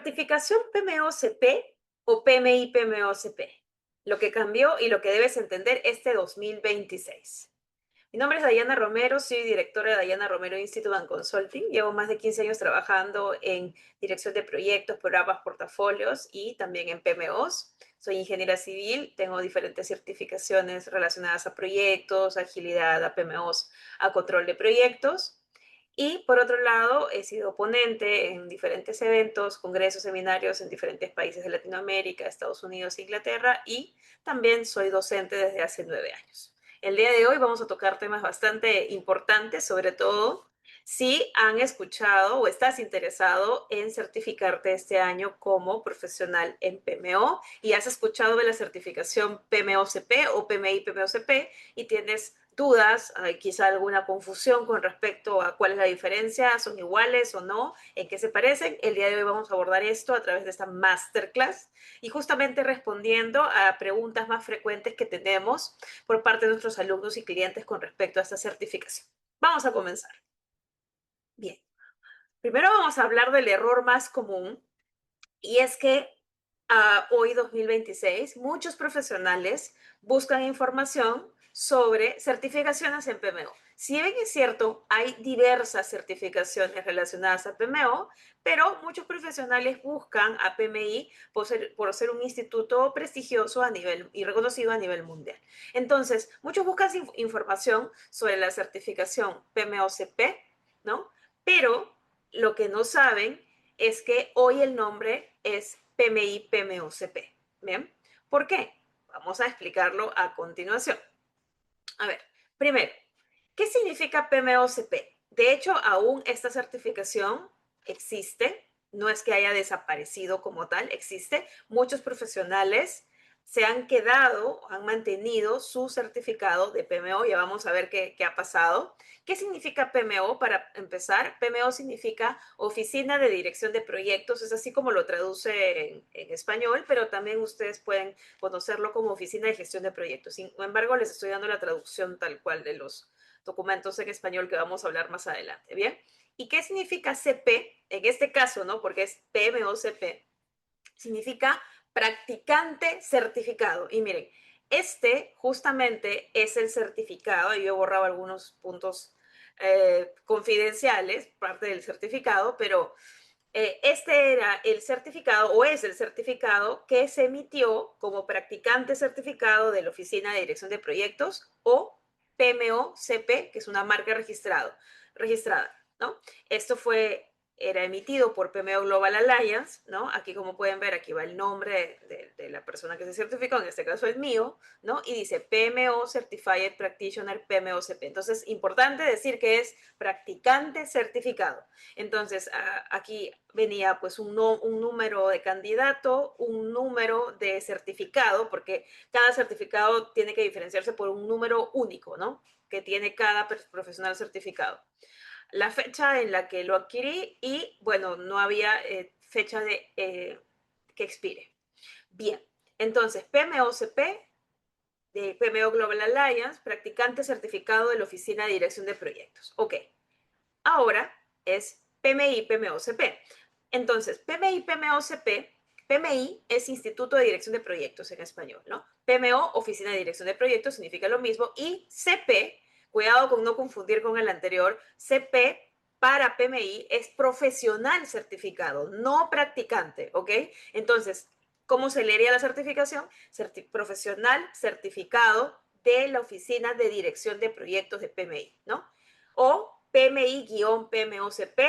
Certificación PMOCP o PMI-PMOCP. Lo que cambió y lo que debes entender este 2026. Mi nombre es Dayana Romero, soy directora de Dayana Romero Institute and Consulting. Llevo más de 15 años trabajando en dirección de proyectos, programas, portafolios y también en PMOs. Soy ingeniera civil, tengo diferentes certificaciones relacionadas a proyectos, agilidad, a PMOs, a control de proyectos. Y por otro lado, he sido ponente en diferentes eventos, congresos, seminarios en diferentes países de Latinoamérica, Estados Unidos e Inglaterra, y también soy docente desde hace 9 años. El día de hoy vamos a tocar temas bastante importantes, sobre todo si han escuchado o estás interesado en certificarte este año como profesional en PMO y has escuchado de la certificación PMOCP o PMI-PMOCP y tienes dudas, hay quizá alguna confusión con respecto a cuál es la diferencia, son iguales o no, en qué se parecen. El día de hoy vamos a abordar esto a través de esta masterclass y justamente respondiendo a preguntas más frecuentes que tenemos por parte de nuestros alumnos y clientes con respecto a esta certificación. Vamos a comenzar. Bien, primero vamos a hablar del error más común y es que hoy 2026 muchos profesionales buscan información sobre certificaciones en PMO. Si bien es cierto, hay diversas certificaciones relacionadas a PMO, pero muchos profesionales buscan a PMI por ser un instituto prestigioso a nivel y reconocido a nivel mundial. Entonces, muchos buscan información sobre la certificación PMOCP, ¿no? Pero lo que no saben es que hoy el nombre es PMI-PMOCP. ¿Bien? ¿Por qué? Vamos a explicarlo a continuación. A ver, primero, ¿qué significa PMOCP? De hecho, aún esta certificación existe, no es que haya desaparecido como tal, existe. Muchos profesionales se han quedado, han mantenido su certificado de PMO, ya vamos a ver qué ha pasado. ¿Qué significa PMO? Para empezar, PMO significa Oficina de Dirección de Proyectos, es así como lo traduce en español, pero también ustedes pueden conocerlo como Oficina de Gestión de Proyectos. Sin embargo, les estoy dando la traducción tal cual de los documentos en español que vamos a hablar más adelante, ¿bien? ¿Y qué significa CP? En este caso, ¿no? Porque es PMOCP, significa practicante certificado. Y miren, este justamente es el certificado, y yo he borrado algunos puntos confidenciales, parte del certificado, pero este era el certificado o es el certificado que se emitió como practicante certificado de la Oficina de Dirección de Proyectos o PMOCP, que es una marca registrada, ¿no? Esto era emitido por PMO Global Alliance, ¿no? Aquí como pueden ver, aquí va el nombre de la persona que se certificó, en este caso es mío, ¿no? Y dice PMO Certified Practitioner PMOCP. Entonces, importante decir que es practicante certificado. Entonces, aquí venía pues un número de candidato, un número de certificado, porque cada certificado tiene que diferenciarse por un número único, ¿no? Que tiene cada profesional certificado. La fecha en la que lo adquirí y, bueno, no había fecha de que expire. Bien, entonces, PMOCP, de PMO Global Alliance, practicante certificado de la Oficina de Dirección de Proyectos. Ok, ahora es PMI-PMOCP. Entonces, PMI-PMOCP, PMI es Instituto de Dirección de Proyectos en español, ¿no? PMO, Oficina de Dirección de Proyectos, significa lo mismo. Y CP, cuidado con no confundir con el anterior, CP para PMI es profesional certificado, no practicante, ¿ok? Entonces, ¿cómo se leería la certificación? Profesional certificado de la Oficina de Dirección de Proyectos de PMI, ¿no? O PMI-PMOCP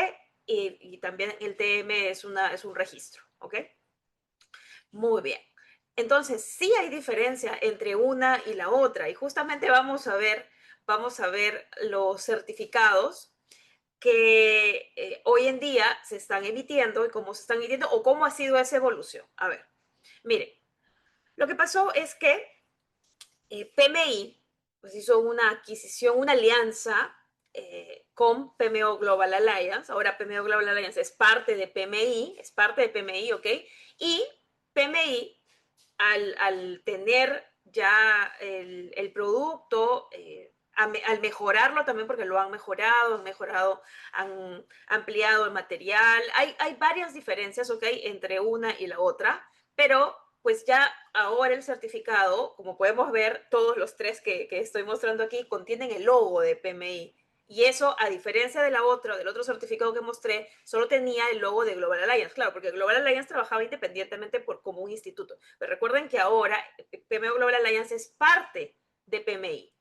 y también el TM es un registro, ¿ok? Muy bien. Entonces, sí hay diferencia entre una y la otra y justamente vamos a ver los certificados que hoy en día se están emitiendo y cómo se están emitiendo o cómo ha sido esa evolución. A ver, miren, lo que pasó es que PMI pues hizo una adquisición, una alianza con PMO Global Alliance. Ahora PMO Global Alliance es parte de PMI, ¿ok? Y PMI, al tener ya el producto al mejorarlo también, porque lo han mejorado, han ampliado el material. Hay varias diferencias, ¿ok? Entre una y la otra, pero pues ya ahora el certificado, como podemos ver, todos los tres que estoy mostrando aquí contienen el logo de PMI. Y eso, a diferencia de del otro certificado que mostré, solo tenía el logo de Global Alliance. Claro, porque Global Alliance trabajaba independientemente como un instituto. Pero recuerden que ahora PMO Global Alliance es parte de PMI.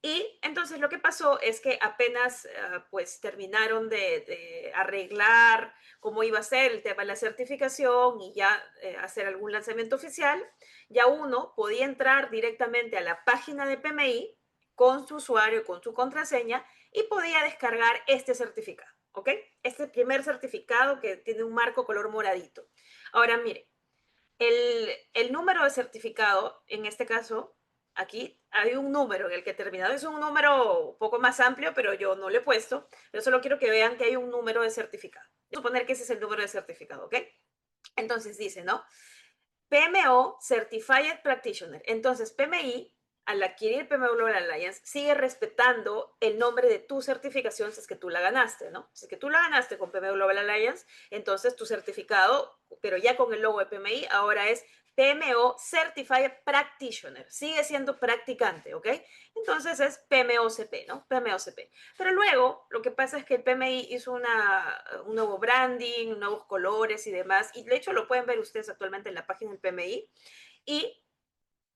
Y entonces lo que pasó es que apenas pues terminaron de arreglar cómo iba a ser el tema de la certificación y ya hacer algún lanzamiento oficial, ya uno podía entrar directamente a la página de PMI con su usuario, con su contraseña y podía descargar este certificado, ¿ok? Este primer certificado que tiene un marco color moradito. Ahora, mire, el número de certificado, en este caso, aquí hay un número en el que he terminado. Es un número un poco más amplio, pero yo no lo he puesto. Yo solo quiero que vean que hay un número de certificado. Voy a suponer que ese es el número de certificado, ¿ok? Entonces dice, ¿no? PMO Certified Practitioner. Entonces, PMI, al adquirir PMO Global Alliance, sigue respetando el nombre de tu certificación si es que tú la ganaste, ¿no? Si es que tú la ganaste con PMO Global Alliance, entonces tu certificado, pero ya con el logo de PMI, ahora es PMO Certified Practitioner. Sigue siendo practicante, ¿ok? Entonces es PMOCP, ¿no? PMOCP. Pero luego lo que pasa es que el PMI hizo un nuevo branding, nuevos colores y demás, y de hecho lo pueden ver ustedes actualmente en la página del PMI, y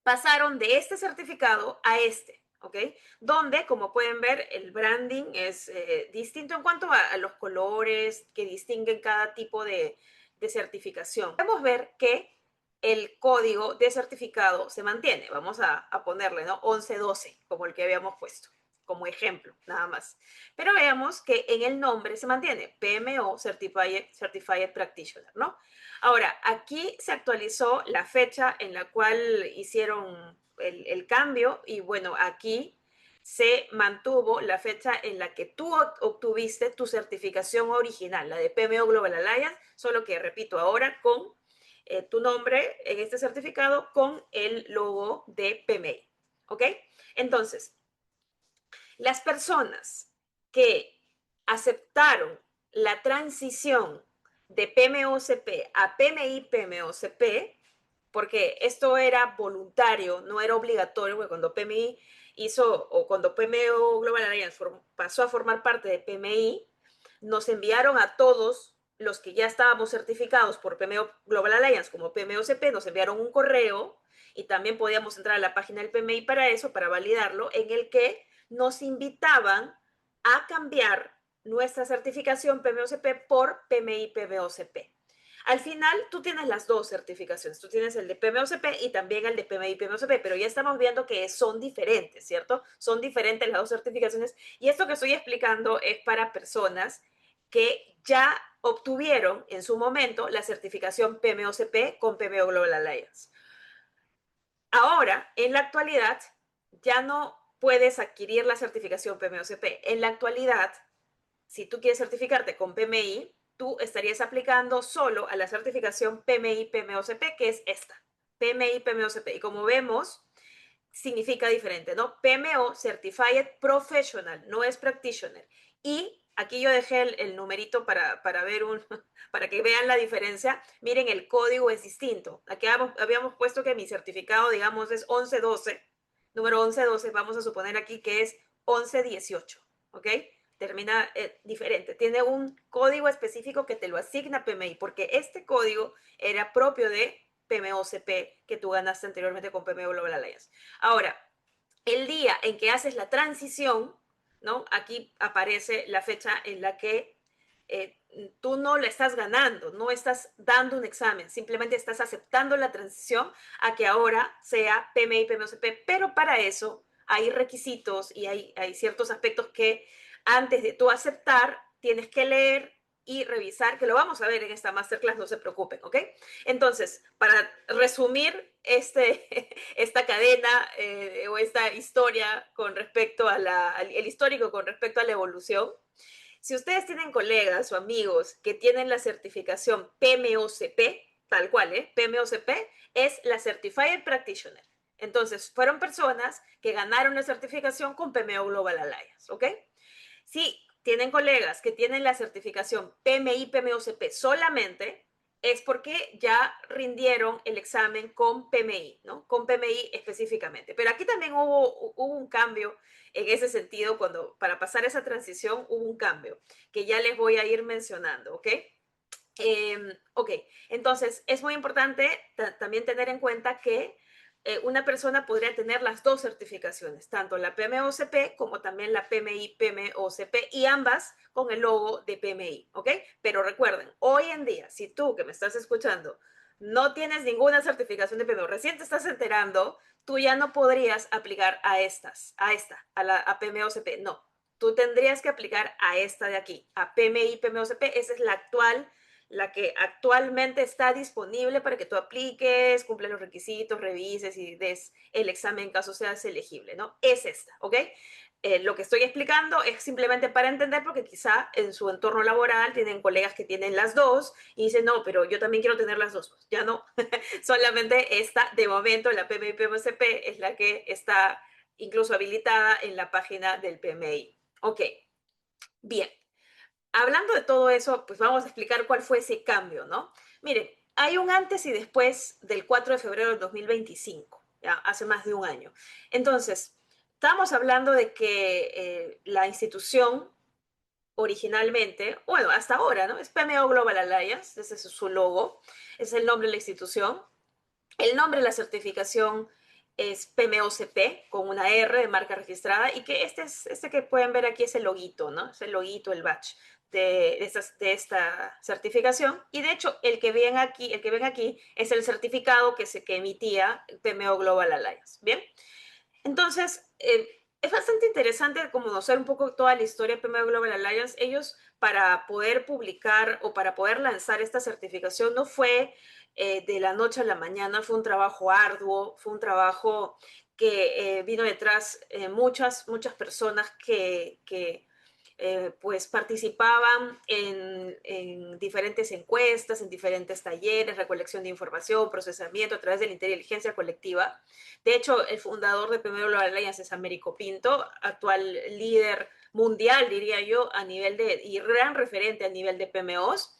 pasaron de este certificado a este, ¿ok? Donde, como pueden ver, el branding es distinto en cuanto a los colores que distinguen cada tipo de certificación. Podemos ver que el código de certificado se mantiene. Vamos a ponerle, ¿no? 1112, como el que habíamos puesto, como ejemplo, nada más. Pero veamos que en el nombre se mantiene PMO Certified Practitioner, ¿no? Ahora, aquí se actualizó la fecha en la cual hicieron el cambio y bueno, aquí se mantuvo la fecha en la que tú obtuviste tu certificación original, la de PMO Global Alliance, solo que, repito, ahora con tu nombre en este certificado con el logo de PMI. ¿Ok? Entonces, las personas que aceptaron la transición de PMOCP a PMI-PMOCP, porque esto era voluntario, no era obligatorio, porque cuando PMI hizo, o cuando PMO Global Alliance pasó a formar parte de PMI, nos enviaron a todos los que ya estábamos certificados por PMO Global Alliance como PMOCP, nos enviaron un correo y también podíamos entrar a la página del PMI para eso, para validarlo, en el que nos invitaban a cambiar nuestra certificación PMOCP por PMI-PMOCP. Al final, tú tienes las dos certificaciones. Tú tienes el de PMOCP y también el de PMI-PMOCP, pero ya estamos viendo que son diferentes, ¿cierto? Son diferentes las dos certificaciones. Y esto que estoy explicando es para personas que ya obtuvieron en su momento la certificación PMOCP con PMO Global Alliance. Ahora, en la actualidad, ya no puedes adquirir la certificación PMOCP. En la actualidad, si tú quieres certificarte con PMI, tú estarías aplicando solo a la certificación PMI-PMOCP, que es esta, PMI-PMOCP. Y como vemos, significa diferente, ¿no? PMO, Certified Professional, no es Practitioner. Y aquí yo dejé el numerito para ver para que vean la diferencia. Miren, el código es distinto. Aquí habíamos puesto que mi certificado, digamos, es 1112, número 1112, vamos a suponer aquí que es 1118, ¿ok? Termina diferente. Tiene un código específico que te lo asigna PMI, porque este código era propio de PMOCP que tú ganaste anteriormente con PMO Global Alliance. Ahora, el día en que haces la transición, ¿no? Aquí aparece la fecha en la que tú no le estás ganando, no estás dando un examen, simplemente estás aceptando la transición a que ahora sea PMI, PMOCP, pero para eso hay requisitos y hay ciertos aspectos que antes de tú aceptar tienes que leer y revisar, que lo vamos a ver en esta masterclass, no se preocupen, ¿ok? Entonces, para resumir esta cadena o esta historia con respecto a el histórico con respecto a la evolución, si ustedes tienen colegas o amigos que tienen la certificación PMOCP, tal cual, PMOCP es la Certified Practitioner. Entonces, fueron personas que ganaron la certificación con PMO Global Alliance, ¿ok? Si tienen colegas que tienen la certificación PMI, PMOCP solamente, es porque ya rindieron el examen con PMI, ¿no? Con PMI específicamente. Pero aquí también hubo un cambio en ese sentido, cuando para pasar esa transición hubo un cambio que ya les voy a ir mencionando, ¿ok? Ok, entonces es muy importante también tener en cuenta que una persona podría tener las dos certificaciones, tanto la PMOCP como también la PMI, PMOCP, y ambas con el logo de PMI, ¿ok? Pero recuerden, hoy en día, si tú que me estás escuchando no tienes ninguna certificación de PMO, recién te estás enterando, tú ya no podrías aplicar a estas, a PMOCP, no. Tú tendrías que aplicar a esta de aquí, a PMI, PMOCP, esa es la que actualmente está disponible para que tú apliques, cumples los requisitos, revises y des el examen en caso seas elegible, ¿no? Es esta, ¿ok? Lo que estoy explicando es simplemente para entender, porque quizá en su entorno laboral tienen colegas que tienen las dos y dicen, no, pero yo también quiero tener las dos. Ya no, solamente esta, de momento, la PMI PMCP es la que está incluso habilitada en la página del PMI. Ok, bien. Hablando de todo eso, pues vamos a explicar cuál fue ese cambio, ¿no? Miren, hay un antes y después del 4 de febrero del 2025, ya hace más de un año. Entonces, estamos hablando de que la institución originalmente, bueno, hasta ahora, ¿no? Es PMO Global Alliance, ese es su logo, es el nombre de la institución. El nombre de la certificación es PMOCP con una R de marca registrada, y que este que pueden ver aquí es el loguito, ¿no? Es el loguito, el badge de esta certificación. Y de hecho, el que ven aquí es el certificado que emitía PMO Global Alliance. Bien, entonces, es bastante interesante conocer un poco toda la historia de PMO Global Alliance. Ellos, para poder publicar o para poder lanzar esta certificación, no fue de la noche a la mañana, fue un trabajo arduo, fue un trabajo que vino detrás muchas personas que pues participaban en diferentes encuestas, en diferentes talleres, recolección de información, procesamiento a través de la inteligencia colectiva. De hecho, el fundador de Primero Global Alliance es Américo Pinto, actual líder mundial, diría yo, y gran referente a nivel de PMOs.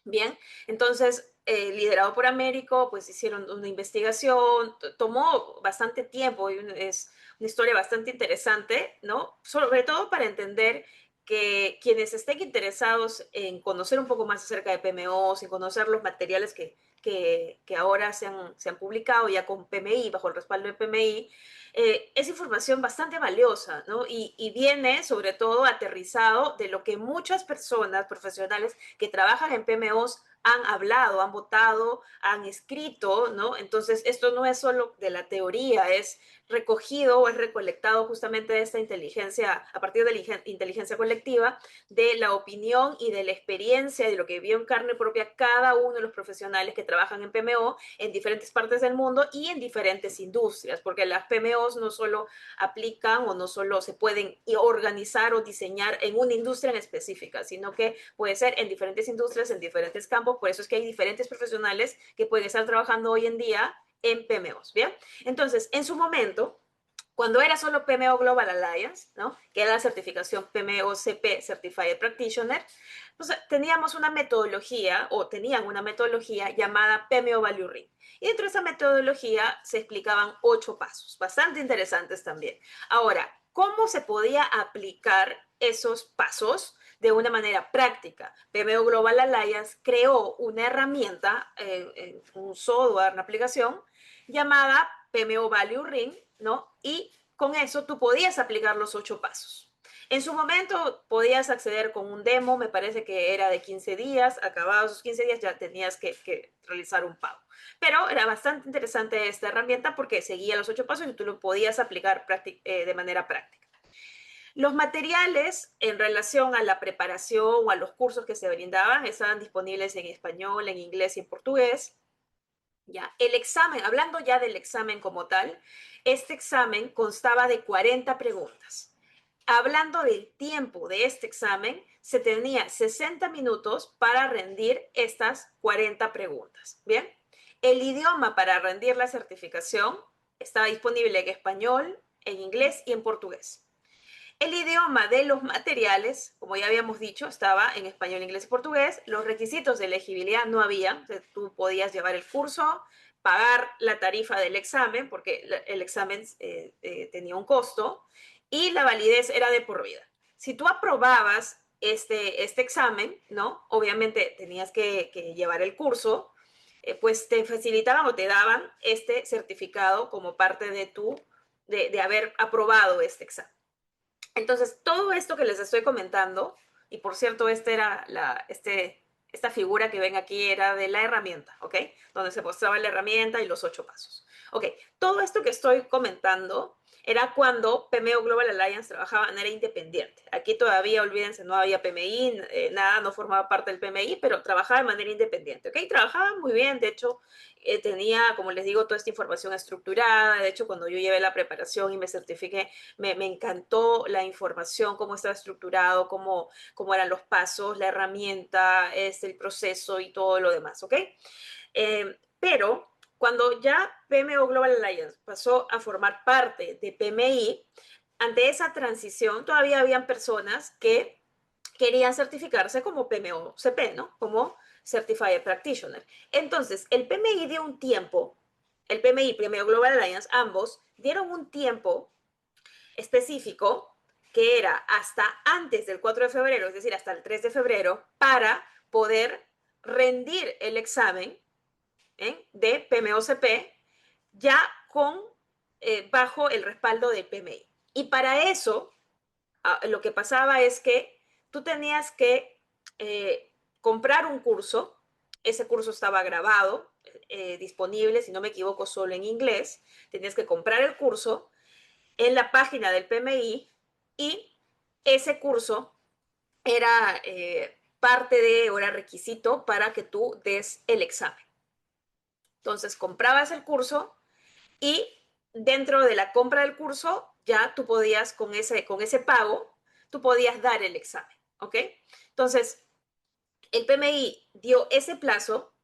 Bien, entonces, liderado por Américo, pues hicieron una investigación, tomó bastante tiempo y es una historia bastante interesante, ¿no? Sobre todo para entender que quienes estén interesados en conocer un poco más acerca de PMOs, en conocer los materiales que ahora se han publicado ya con PMI, bajo el respaldo de PMI, es información bastante valiosa, ¿no? Y viene sobre todo aterrizado de lo que muchas personas profesionales que trabajan en PMOs han hablado, han votado, han escrito, ¿no? Entonces, esto no es solo de la teoría, es recogido o es recolectado justamente de esta inteligencia, a partir de la inteligencia colectiva, de la opinión y de la experiencia, de lo que vio en carne propia cada uno de los profesionales que trabajan en PMO en diferentes partes del mundo y en diferentes industrias, porque las PMOs no solo aplican o no solo se pueden organizar o diseñar en una industria en específica, sino que puede ser en diferentes industrias, en diferentes campos. Por eso es que hay diferentes profesionales que pueden estar trabajando hoy en día en PMOs, ¿bien? Entonces, en su momento, cuando era solo PMO Global Alliance, ¿no? Que era la certificación PMOCP Certified Practitioner, pues teníamos una metodología, o tenían una metodología llamada PMO Value Ring. Y dentro de esa metodología se explicaban 8 pasos, bastante interesantes también. Ahora, ¿cómo se podía aplicar esos pasos de una manera práctica? PMO Global Alliance creó una herramienta, un software, una aplicación llamada PMO Value Ring, ¿no? Y con eso tú podías aplicar los 8 pasos. En su momento podías acceder con un demo, me parece que era de 15 días, acabados esos 15 días ya tenías que realizar un pago. Pero era bastante interesante esta herramienta porque seguía los 8 pasos y tú lo podías aplicar de manera práctica. Los materiales en relación a la preparación o a los cursos que se brindaban estaban disponibles en español, en inglés y en portugués. Ya, el examen, hablando ya del examen como tal, este examen constaba de 40 preguntas. Hablando del tiempo de este examen, se tenía 60 minutos para rendir estas 40 preguntas. Bien, el idioma para rendir la certificación estaba disponible en español, en inglés y en portugués. El idioma de los materiales, como ya habíamos dicho, estaba en español, inglés y portugués. Los requisitos de elegibilidad no había. O sea, tú podías llevar el curso, pagar la tarifa del examen, porque el examen tenía un costo, y la validez era de por vida. Si tú aprobabas este examen, ¿no? Obviamente tenías que llevar el curso, pues te facilitaban o te daban este certificado como parte de haber aprobado este examen. Entonces, todo esto que les estoy comentando, y por cierto, esta figura que ven aquí era de la herramienta, ¿ok? Donde se mostraba la herramienta y los 8 pasos. Ok, todo esto que estoy comentando era cuando PMO Global Alliance trabajaba de manera independiente. Aquí todavía, olvídense, no había PMI, nada, no formaba parte del PMI, pero trabajaba de manera independiente, ¿ok? Trabajaba muy bien, de hecho, tenía, como les digo, toda esta información estructurada. De hecho, cuando yo llevé la preparación y me certifiqué, me encantó la información, cómo estaba estructurado, cómo eran los pasos, la herramienta, el proceso y todo lo demás, ¿ok? Pero cuando ya PMO Global Alliance pasó a formar parte de PMI, ante esa transición todavía habían personas que querían certificarse como PMO-CP, ¿no? Como Certified Practitioner. Entonces, el PMI dio un tiempo, el PMI, PMO Global Alliance, ambos dieron un tiempo específico que era hasta antes del 4 de febrero, es decir, hasta el 3 de febrero, para poder rendir el examen de PMOCP ya bajo el respaldo del PMI. Y para eso, lo que pasaba es que tú tenías que comprar un curso. Ese curso estaba grabado, disponible, si no me equivoco, solo en inglés. Tenías que comprar el curso en la página del PMI, y ese curso era parte de, o era requisito para que tú des el examen. Entonces comprabas el curso y dentro de la compra del curso ya tú podías, con ese pago, tú podías dar el examen, ¿ok? Entonces, el PMI dio ese plazo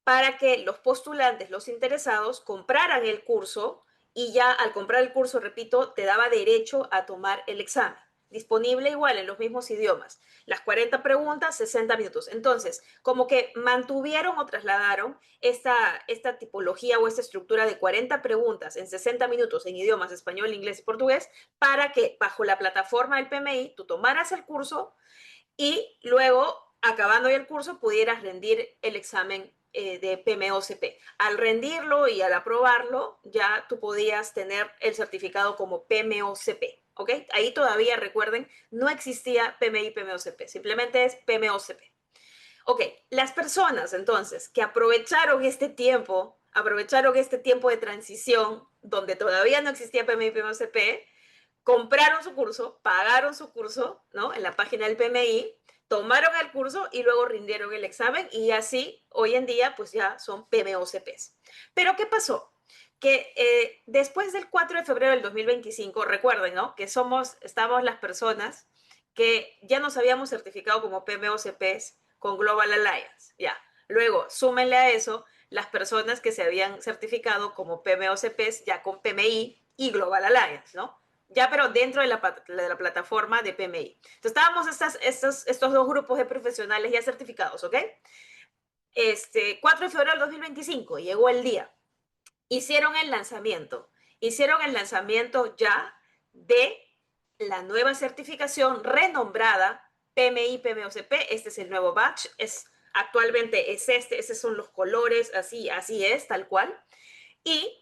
para que los postulantes, los interesados, compraran el curso, y ya al comprar el curso, repito, te daba derecho a tomar el examen. Disponible igual en los mismos idiomas. Las 40 preguntas, 60 minutos. Entonces, como que mantuvieron o trasladaron esta tipología o esta estructura de 40 preguntas en 60 minutos en idiomas español, inglés y portugués, para que bajo la plataforma del PMI tú tomaras el curso y luego, acabando ya el curso, pudieras rendir el examen de PMOCP. Al rendirlo y al aprobarlo, ya tú podías tener el certificado como PMOCP, ¿ok? Ahí todavía, recuerden, no existía PMI PMOCP, simplemente es PMOCP. Ok, las personas entonces que aprovecharon este tiempo de transición donde todavía no existía PMI PMOCP, compraron su curso, pagaron su curso, ¿no? En la página del PMI, tomaron el curso y luego rindieron el examen, y así hoy en día pues ya son PMOCPs. Pero ¿qué pasó? Que después del 4 de febrero del 2025, recuerden, ¿no? Que estamos las personas que ya nos habíamos certificado como PMOCPs con Global Alliance, ya. Luego, súmenle a eso las personas que se habían certificado como PMOCPs ya con PMI y Global Alliance, ¿no? Ya, pero dentro de la plataforma de PMI. Entonces, estábamos estos dos grupos de profesionales ya certificados, ¿ok? 4 de febrero del 2025, llegó el día. Hicieron el lanzamiento. Hicieron el lanzamiento ya de la nueva certificación renombrada PMI PMOCP. Este es el nuevo batch. Actualmente esos son los colores, así es, tal cual. Y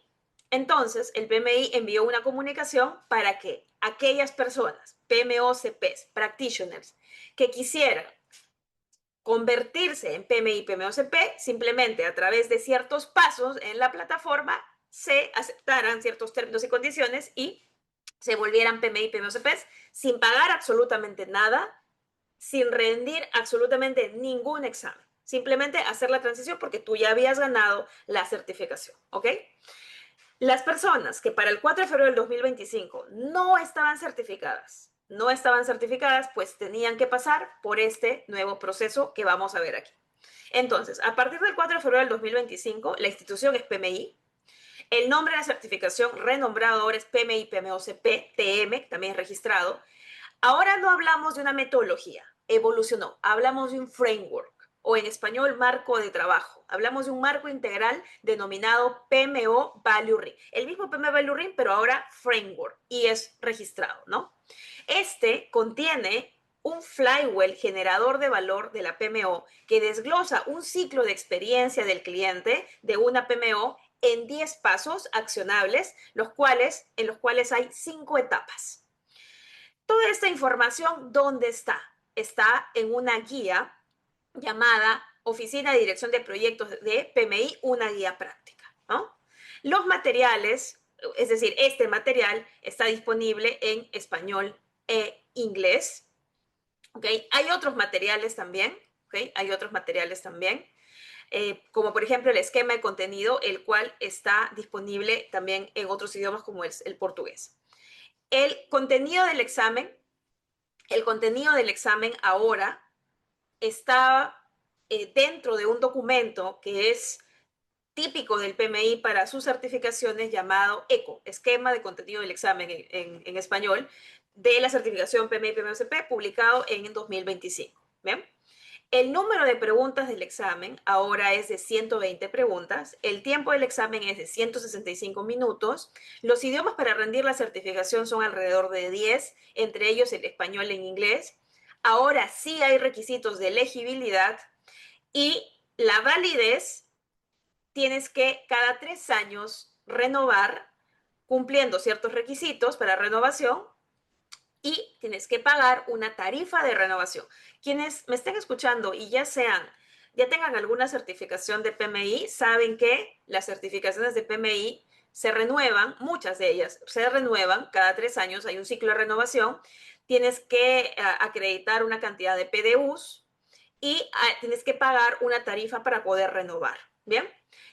entonces el PMI envió una comunicación para que aquellas personas, PMOCPs, practitioners, que quisieran convertirse en PMI, PMOCP, simplemente a través de ciertos pasos en la plataforma se aceptaran ciertos términos y condiciones y se volvieran PMI, PMOCPs sin pagar absolutamente nada, sin rendir absolutamente ningún examen. Simplemente hacer la transición porque tú ya habías ganado la certificación, ¿ok? Las personas que para el 4 de febrero del 2025 no estaban certificadas, pues tenían que pasar por este nuevo proceso que vamos a ver aquí. Entonces, a partir del 4 de febrero del 2025, la institución es PMI. El nombre de la certificación renombrado ahora es PMI PMOCP TM, también es registrado. Ahora no hablamos de una metodología, evolucionó, hablamos de un framework o en español marco de trabajo. Hablamos de un marco integral denominado PMO Value Ring. El mismo PMO Value Ring, pero ahora framework y es registrado, ¿no? Este contiene un flywheel generador de valor de la PMO que desglosa un ciclo de experiencia del cliente de una PMO en 10 pasos accionables, en los cuales hay 5 etapas. Toda esta información, ¿dónde está? Está en una guía llamada Oficina de Dirección de Proyectos de PMI, una guía práctica, ¿no? Los materiales, es decir, este material está disponible en español e inglés, ¿ok? Hay otros materiales también, ¿ok? Hay otros materiales también, como por ejemplo el esquema de contenido, el cual está disponible también en otros idiomas como el portugués. El contenido del examen ahora está dentro de un documento que es típico del PMI para sus certificaciones llamado ECO, Esquema de Contenido del Examen en español, de la certificación PMI-PMOCP, publicado en 2025. ¿Bien? El número de preguntas del examen ahora es de 120 preguntas, el tiempo del examen es de 165 minutos, los idiomas para rendir la certificación son alrededor de 10, entre ellos el español e inglés. Ahora sí hay requisitos de elegibilidad y la validez tienes que cada 3 años renovar cumpliendo ciertos requisitos para renovación y tienes que pagar una tarifa de renovación. Quienes me estén escuchando y ya tengan alguna certificación de PMI, saben que las certificaciones de PMI se renuevan, muchas de ellas se renuevan cada 3 años, hay un ciclo de renovación, tienes que acreditar una cantidad de PDUs y tienes que pagar una tarifa para poder renovar, ¿bien?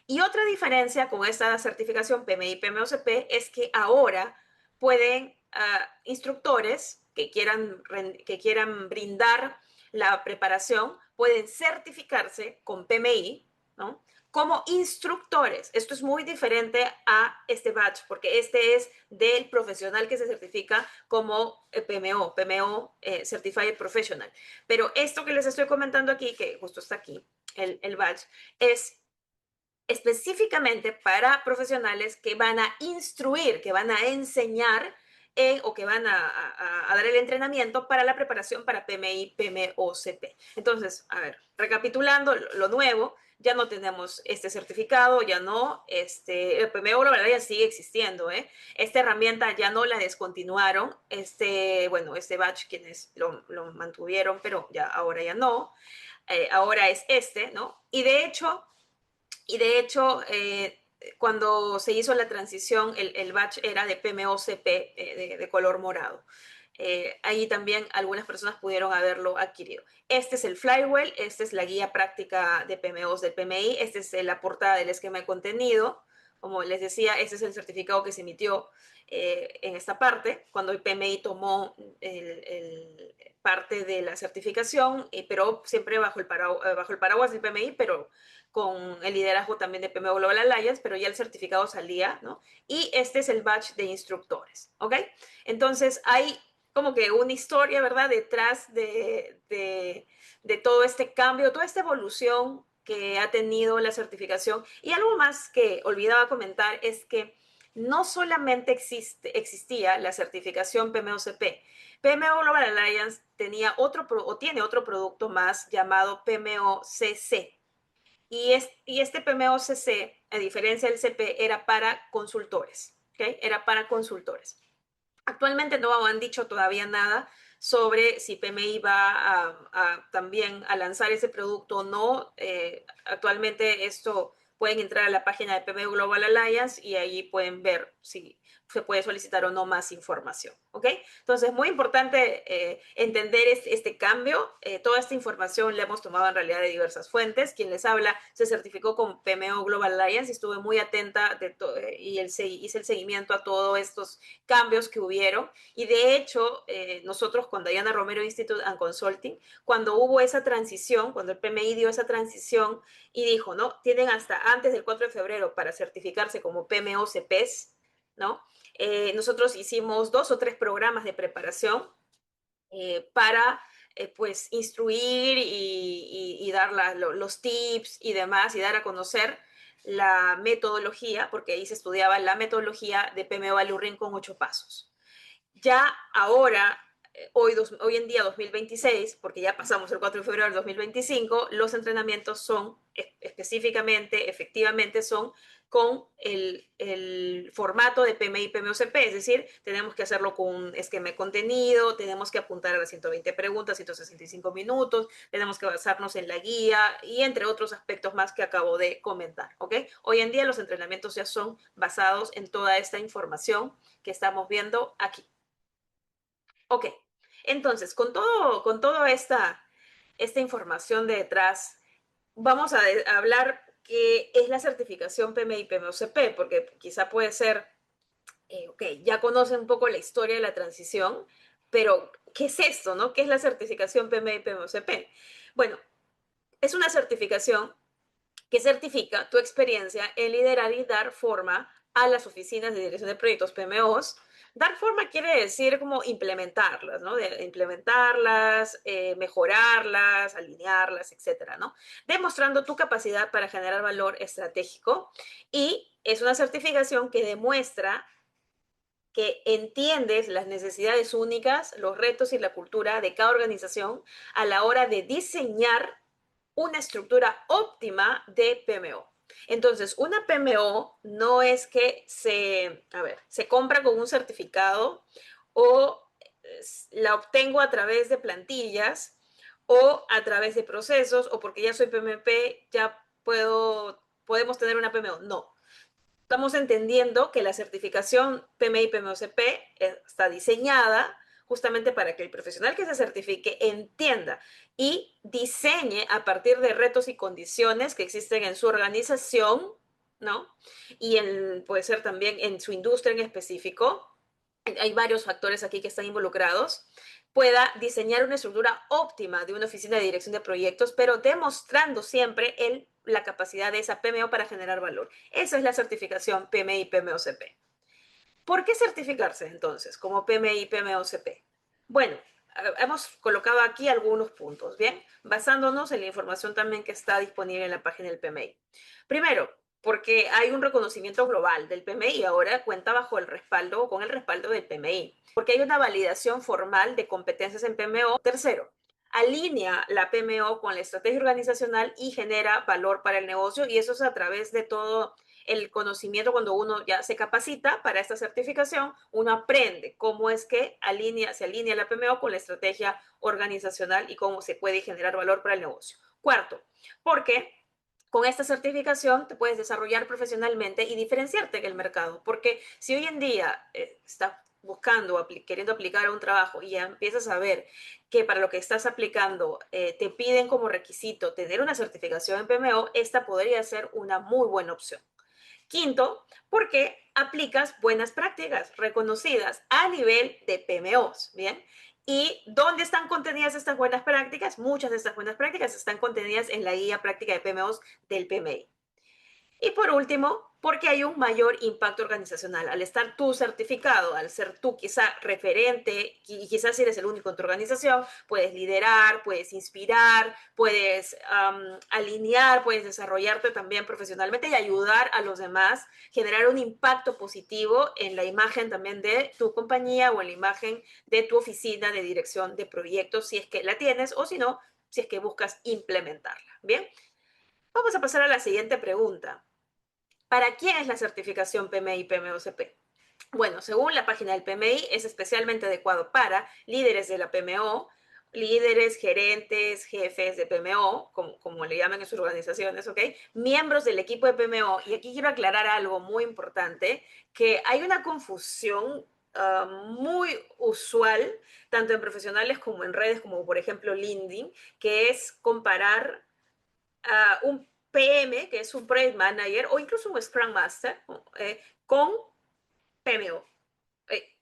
Y otra diferencia con esta certificación PMI PMOCP es que ahora pueden instructores que quieran brindar la preparación, pueden certificarse con PMI, ¿no? Como instructores. Esto es muy diferente a este batch, porque este es del profesional que se certifica como PMO Certified Professional. Pero esto que les estoy comentando aquí, que justo está aquí, el batch, es específicamente para profesionales que van a instruir, que van a enseñar o que van a dar el entrenamiento para la preparación para PMI, PMOCP. Entonces, a ver, recapitulando lo nuevo, ya no tenemos este certificado, ya no, el PMO la verdad ya sigue existiendo, ¿eh? Esta herramienta ya no la descontinuaron, este batch quienes lo mantuvieron, pero ya ahora ya no, ahora es ¿no? Y de hecho, cuando se hizo la transición, el batch era de PMOCP de color morado. Ahí también algunas personas pudieron haberlo adquirido. Este es el flywheel, esta es la guía práctica de PMOs del PMI, esta es la portada del esquema de contenido. Como les decía, este es el certificado que se emitió en esta parte, cuando el PMI tomó parte de la certificación, pero siempre bajo el paraguas del PMI, pero con el liderazgo también de PMO Global Alliance, pero ya el certificado salía, ¿no? Y este es el batch de instructores, ¿ok? Entonces hay como que una historia, ¿verdad?, detrás de todo este cambio, toda esta evolución que ha tenido la certificación. Y algo más que olvidaba comentar es que no solamente existía la certificación PMOCP, PMO Global Alliance tenía tiene otro producto más llamado PMOCC. Y este PMOCC, a diferencia del CP, era para consultores, ¿ok? Era para consultores. Actualmente no han dicho todavía nada sobre si PMI va también a lanzar ese producto o no. Actualmente pueden entrar a la página de PMI Global Alliance y ahí pueden ver si se puede solicitar o no más información, ¿ok? Entonces, muy importante entender este cambio. Toda esta información la hemos tomado en realidad de diversas fuentes. Quien les habla se certificó con PMO Global Alliance y estuve muy atenta y hice el seguimiento a todos estos cambios que hubieron. Y de hecho, nosotros con Dayana Romero Institute and Consulting, cuando hubo esa transición, cuando el PMI dio esa transición y dijo, ¿no? Tienen hasta antes del 4 de febrero para certificarse como PMO CPES, ¿no? Nosotros hicimos 2 o 3 programas de preparación para pues instruir y dar los tips y demás y dar a conocer la metodología, porque ahí se estudiaba la metodología de PMO Alurrin con 8 pasos. Ya ahora, hoy en día 2026, porque ya pasamos el 4 de febrero del 2025, los entrenamientos son específicamente, efectivamente son con el formato de PMI y PMOCP, es decir, tenemos que hacerlo con un esquema de contenido, tenemos que apuntar a las 120 preguntas, 165 minutos, tenemos que basarnos en la guía y entre otros aspectos más que acabo de comentar, ¿ok? Hoy en día los entrenamientos ya son basados en toda esta información que estamos viendo aquí. Ok, entonces, con toda esta información de detrás, vamos a hablar qué es la certificación PMI y PMOCP, porque quizá puede ser, ok, ya conocen un poco la historia de la transición, pero ¿qué es esto, no? ¿Qué es la certificación PMI y PMOCP? Bueno, es una certificación que certifica tu experiencia en liderar y dar forma a las oficinas de dirección de proyectos PMOs. Dar forma quiere decir como implementarlas, ¿no? Implementarlas, mejorarlas, alinearlas, etcétera, ¿no? Demostrando tu capacidad para generar valor estratégico y es una certificación que demuestra que entiendes las necesidades únicas, los retos y la cultura de cada organización a la hora de diseñar una estructura óptima de PMO. Entonces, una PMO no es que se compra con un certificado o la obtengo a través de plantillas o a través de procesos o porque ya soy PMP ya podemos tener una PMO. No, estamos entendiendo que la certificación PMI y PMOCP está diseñada justamente para que el profesional que se certifique entienda y diseñe a partir de retos y condiciones que existen en su organización, ¿no? Y puede ser también en su industria en específico. Hay varios factores aquí que están involucrados, pueda diseñar una estructura óptima de una oficina de dirección de proyectos, pero demostrando siempre la capacidad de esa PMO para generar valor. Esa es la certificación PMI y PMOCP. ¿Por qué certificarse entonces como PMI y PMOCP? Bueno, hemos colocado aquí algunos puntos, ¿bien? Basándonos en la información también que está disponible en la página del PMI. Primero, porque hay un reconocimiento global del PMI y ahora cuenta con el respaldo del PMI, porque hay una validación formal de competencias en PMO. Tercero, alinea la PMO con la estrategia organizacional y genera valor para el negocio y eso es a través de todo el conocimiento cuando uno ya se capacita para esta certificación, uno aprende cómo es que se alinea la PMO con la estrategia organizacional y cómo se puede generar valor para el negocio. Cuarto, porque con esta certificación te puedes desarrollar profesionalmente y diferenciarte en el mercado, porque si hoy en día estás buscando, queriendo aplicar a un trabajo y ya empiezas a ver que para lo que estás aplicando te piden como requisito tener una certificación en PMO, esta podría ser una muy buena opción. Quinto, porque aplicas buenas prácticas reconocidas a nivel de PMOs, ¿bien? ¿Y dónde están contenidas estas buenas prácticas? Muchas de estas buenas prácticas están contenidas en la guía práctica de PMOs del PMI. Y por último, porque hay un mayor impacto organizacional. Al estar tú certificado, al ser tú quizá referente, y quizás si eres el único en tu organización, puedes liderar, puedes inspirar, puedes alinear, puedes desarrollarte también profesionalmente y ayudar a los demás, generar un impacto positivo en la imagen también de tu compañía o en la imagen de tu oficina de dirección de proyectos, si es que la tienes o si no, si es que buscas implementarla. Bien, vamos a pasar a la siguiente pregunta. ¿Para quién es la certificación PMI y PMOCP? Bueno, según la página del PMI, es especialmente adecuado para líderes de la PMO líderes, gerentes, jefes de PMO, como le llaman en sus organizaciones, ¿ok? Miembros del equipo de PMO. Y aquí quiero aclarar algo muy importante, que hay una confusión muy usual, tanto en profesionales como en redes, como por ejemplo LinkedIn, que es comparar a un PM, que es un Project Manager, o incluso un Scrum Master, con PMO.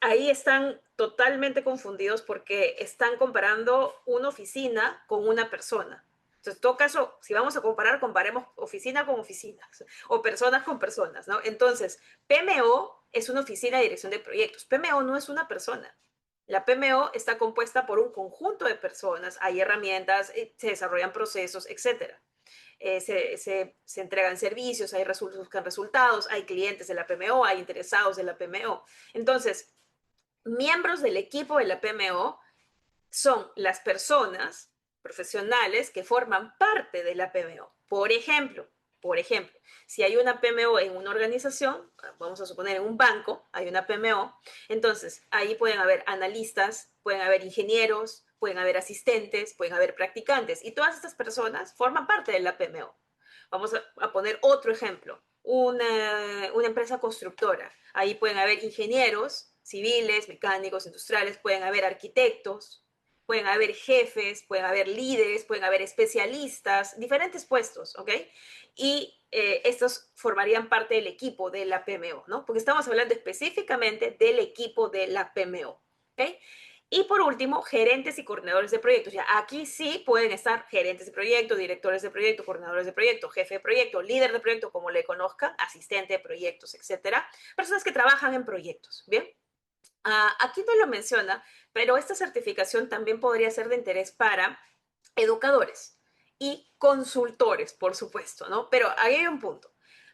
Ahí están totalmente confundidos porque están comparando una oficina con una persona. Entonces, en todo caso, si vamos a comparar, comparemos oficina con oficinas o personas con personas, ¿no? Entonces, PMO es una oficina de dirección de proyectos. PMO no es una persona. La PMO está compuesta por un conjunto de personas, hay herramientas, se desarrollan procesos, etcétera. Se entregan servicios, hay buscan resultados, hay clientes de la PMO, hay interesados de la PMO. Entonces, miembros del equipo de la PMO son las personas profesionales que forman parte de la PMO. Por ejemplo, si hay una PMO en una organización, vamos a suponer en un banco, hay una PMO, entonces ahí pueden haber analistas, pueden haber ingenieros, pueden haber asistentes, pueden haber practicantes, y todas estas personas forman parte de la PMO. Vamos a poner otro ejemplo, una empresa constructora. Ahí pueden haber ingenieros civiles, mecánicos, industriales, pueden haber arquitectos, pueden haber jefes, pueden haber líderes, pueden haber especialistas, diferentes puestos, ¿ok? Y estos formarían parte del equipo de la PMO, ¿no? Porque estamos hablando específicamente del equipo de la PMO, ¿ok? Y por último, gerentes y coordinadores de proyectos. Ya aquí sí pueden estar gerentes de proyecto, directores de proyecto, coordinadores de proyecto, jefe de proyecto, líder de proyecto, como le conozcan, asistente de proyectos, etcétera. Personas que trabajan en proyectos, ¿bien? Aquí no lo menciona, pero esta certificación también podría ser de interés para educadores y consultores, por supuesto, ¿no? Pero ahí hay un punto.